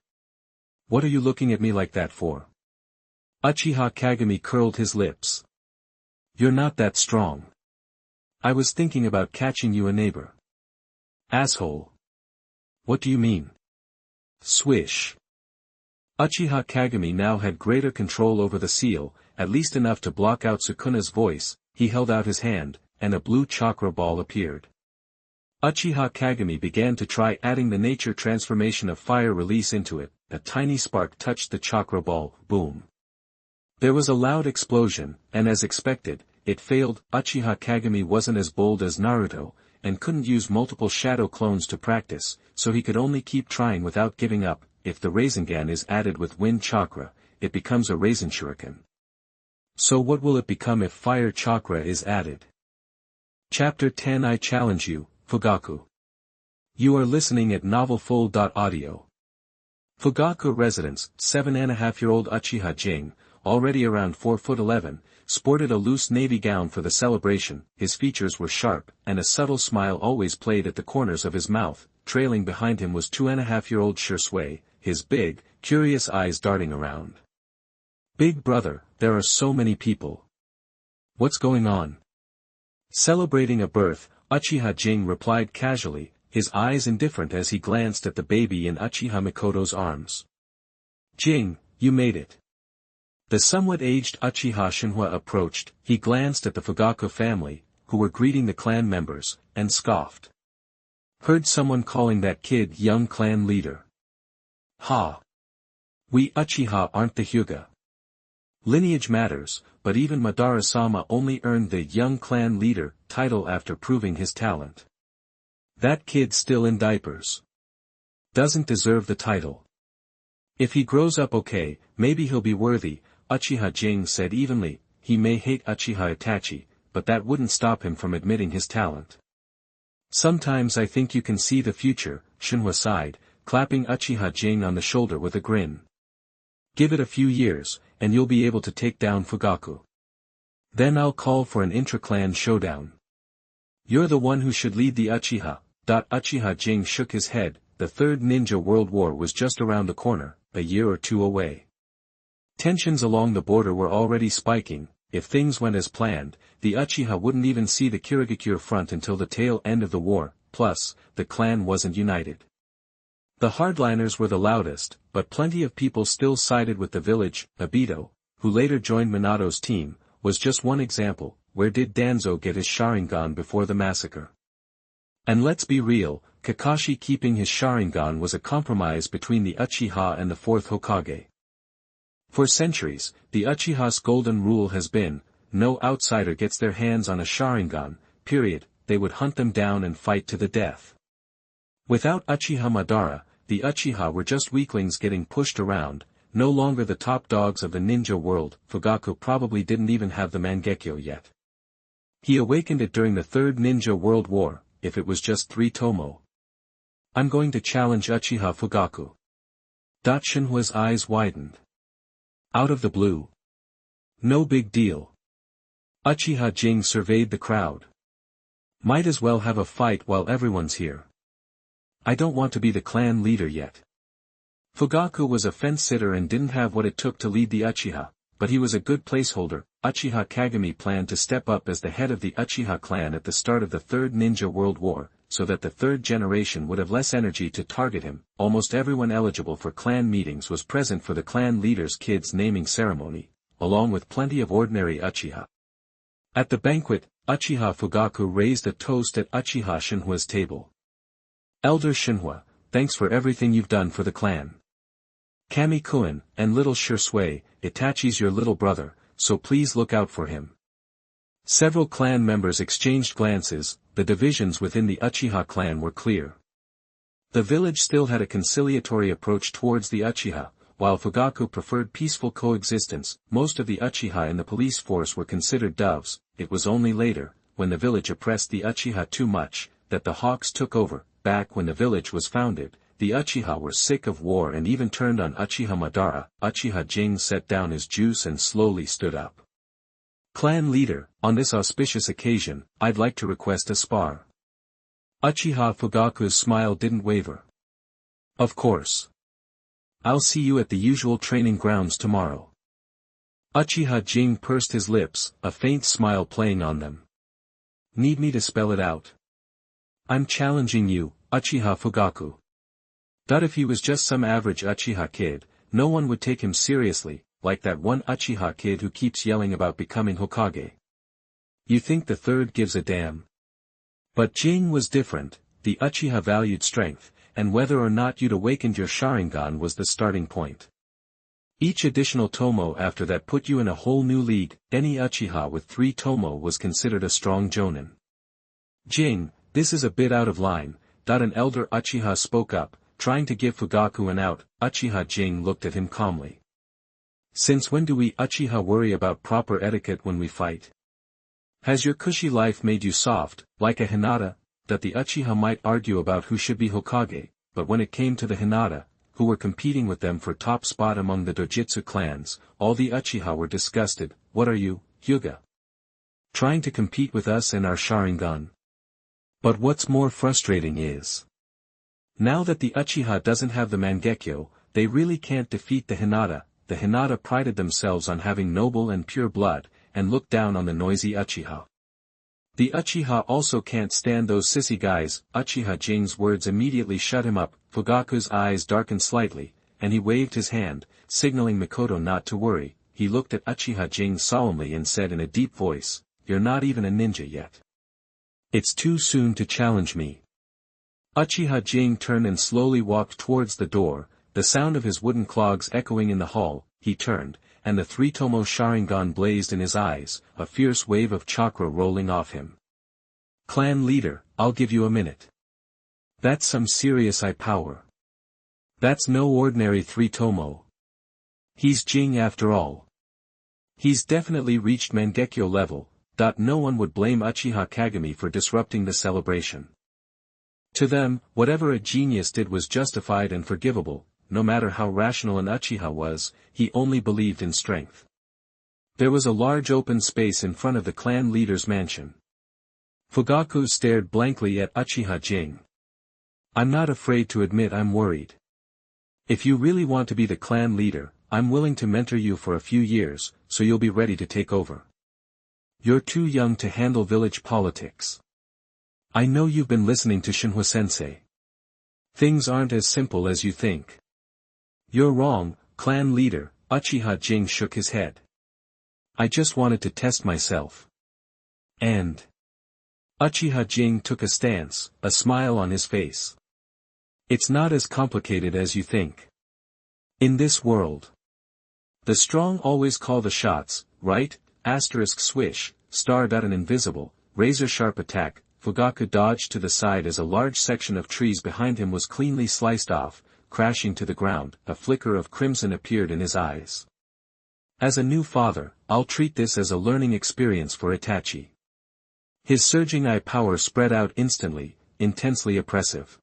What are you looking at me like that for? Uchiha Kagami curled his lips. You're not that strong. I was thinking about catching you a neighbor. Asshole! What do you mean? Swish! Uchiha Kagami now had greater control over the seal, at least enough to block out Sukuna's voice. He held out his hand, and a blue chakra ball appeared. Uchiha Kagami began to try adding the nature transformation of fire release into it, a tiny spark touched the chakra ball, boom. There was a loud explosion, and as expected, it failed. Uchiha Kagami wasn't as bold as Naruto, and couldn't use multiple shadow clones to practice, so he could only keep trying without giving up. If the Rasengan is added with wind chakra, it becomes a Rasen Shuriken. So what will it become if fire chakra is added? Chapter 10 I challenge you, Fugaku. You are listening at novelfull.audio. Fugaku residence, 7.5-year-old Uchiha Jing, already around 4'11", sported a loose navy gown for the celebration. His features were sharp, and a subtle smile always played at the corners of his mouth. Trailing behind him was 2.5-year-old Jue Hui, his big, curious eyes darting around. Big brother, there are so many people. What's going on? Celebrating a birth, Uchiha Jing replied casually, his eyes indifferent as he glanced at the baby in Uchiha Mikoto's arms. Jing, you made it. The somewhat aged Uchiha Shinhwa approached. He glanced at the Fugaku family, who were greeting the clan members, and scoffed. Heard someone calling that kid young clan leader. Ha! We Uchiha aren't the Hyuga. Lineage matters, but even Madara-sama only earned the young clan leader title after proving his talent. That kid still in diapers. Doesn't deserve the title. If he grows up okay, maybe he'll be worthy, Uchiha Jing said evenly. He may hate Uchiha Itachi, but that wouldn't stop him from admitting his talent. Sometimes I think you can see the future, Shinhwa sighed, clapping Uchiha Jing on the shoulder with a grin. Give it a few years, and you'll be able to take down Fugaku. Then I'll call for an intra-clan showdown. You're the one who should lead the Uchiha. Uchiha Jing shook his head. The Third Ninja World War was just around the corner, a year or two away. Tensions along the border were already spiking. If things went as planned, the Uchiha wouldn't even see the Kirigakure front until the tail end of the war. Plus, the clan wasn't united. The hardliners were the loudest, but plenty of people still sided with the village. Obito, who later joined Minato's team, was just one example. Where did Danzo get his Sharingan before the massacre? And let's be real, Kakashi keeping his Sharingan was a compromise between the Uchiha and the fourth Hokage. For centuries, the Uchiha's golden rule has been, no outsider gets their hands on a Sharingan, period. They would hunt them down and fight to the death. Without Uchiha Madara, the Uchiha were just weaklings getting pushed around, no longer the top dogs of the ninja world. Fugaku probably didn't even have the Mangekyo yet. He awakened it during the Third Ninja World War, if it was just 3 tomo. I'm going to challenge Uchiha Fugaku. Shinhwa's eyes widened. Out of the blue. No big deal. Uchiha Jing surveyed the crowd. Might as well have a fight while everyone's here. I don't want to be the clan leader yet. Fugaku was a fence-sitter and didn't have what it took to lead the Uchiha, but he was a good placeholder. Uchiha Kagami planned to step up as the head of the Uchiha clan at the start of the Third Ninja World War, so that the third generation would have less energy to target him. Almost everyone eligible for clan meetings was present for the clan leader's kids' naming ceremony, along with plenty of ordinary Uchiha. At the banquet, Uchiha Fugaku raised a toast at Uchiha Shinhwa's table. Elder Shinhwa, thanks for everything you've done for the clan. Kami-kun, and little Jue Hui, Itachi's your little brother, so please look out for him. Several clan members exchanged glances. The divisions within the Uchiha clan were clear. The village still had a conciliatory approach towards the Uchiha, while Fugaku preferred peaceful coexistence. Most of the Uchiha in the police force were considered doves. It was only later, when the village oppressed the Uchiha too much, that the Hawks took over. Back when the village was founded, the Uchiha were sick of war and even turned on Uchiha Madara. Uchiha Jing set down his juice and slowly stood up. Clan leader, on this auspicious occasion, I'd like to request a spar. Uchiha Fugaku's smile didn't waver. Of course. I'll see you at the usual training grounds tomorrow. Uchiha Jing pursed his lips, a faint smile playing on them. Need me to spell it out? I'm challenging you, Uchiha Fugaku. If he was just some average Uchiha kid, no one would take him seriously, like that one Uchiha kid who keeps yelling about becoming Hokage. You think the third gives a damn? But Jing was different. The Uchiha valued strength, and whether or not you'd awakened your Sharingan was the starting point. Each additional tomo after that put you in a whole new league. Any Uchiha with 3 tomo was considered a strong jonin. Jing, this is a bit out of line. An elder Uchiha spoke up, trying to give Fugaku an out. Uchiha Jing looked at him calmly. Since when do we Uchiha worry about proper etiquette when we fight? Has your cushy life made you soft, like a Hinata? That the Uchiha might argue about who should be Hokage, but when it came to the Hinata, who were competing with them for top spot among the Dojutsu clans, all the Uchiha were disgusted. What are you, Hyuga? Trying to compete with us and our Sharingan? But what's more frustrating is, now that the Uchiha doesn't have the Mangekyo, they really can't defeat the Hinata. The Hinata prided themselves on having noble and pure blood, and looked down on the noisy Uchiha. The Uchiha also can't stand those sissy guys. Uchiha Jing's words immediately shut him up. Fugaku's eyes darkened slightly, and he waved his hand, signaling Mikoto not to worry. He looked at Uchiha Jing solemnly and said in a deep voice, "You're not even a ninja yet. It's too soon to challenge me." Uchiha Jing turned and slowly walked towards the door, the sound of his wooden clogs echoing in the hall. He turned, and the 3-tomo Sharingan blazed in his eyes, a fierce wave of chakra rolling off him. "Clan leader, I'll give you a minute. That's some serious eye power. That's no ordinary 3-tomo. He's Jing after all. He's definitely reached Mangekyo level." No one would blame Uchiha Kagami for disrupting the celebration. To them, whatever a genius did was justified and forgivable. No matter how rational an Uchiha was, he only believed in strength. There was a large open space in front of the clan leader's mansion. Fugaku stared blankly at Uchiha Jing. "I'm not afraid to admit I'm worried. If you really want to be the clan leader, I'm willing to mentor you for a few years, so you'll be ready to take over. You're too young to handle village politics. I know you've been listening to Shinhwa-sensei. Things aren't as simple as you think." "You're wrong, clan leader." Uchiha Jing shook his head. "I just wanted to test myself. And..." Uchiha Jing took a stance, a smile on his face. "It's not as complicated as you think. In this world, the strong always call the shots, right?" Swish, an invisible, razor-sharp attack. Fugaku dodged to the side as a large section of trees behind him was cleanly sliced off, crashing to the ground. A flicker of crimson appeared in his eyes. "As a new father, I'll treat this as a learning experience for Itachi." His surging eye power spread out instantly, intensely oppressive.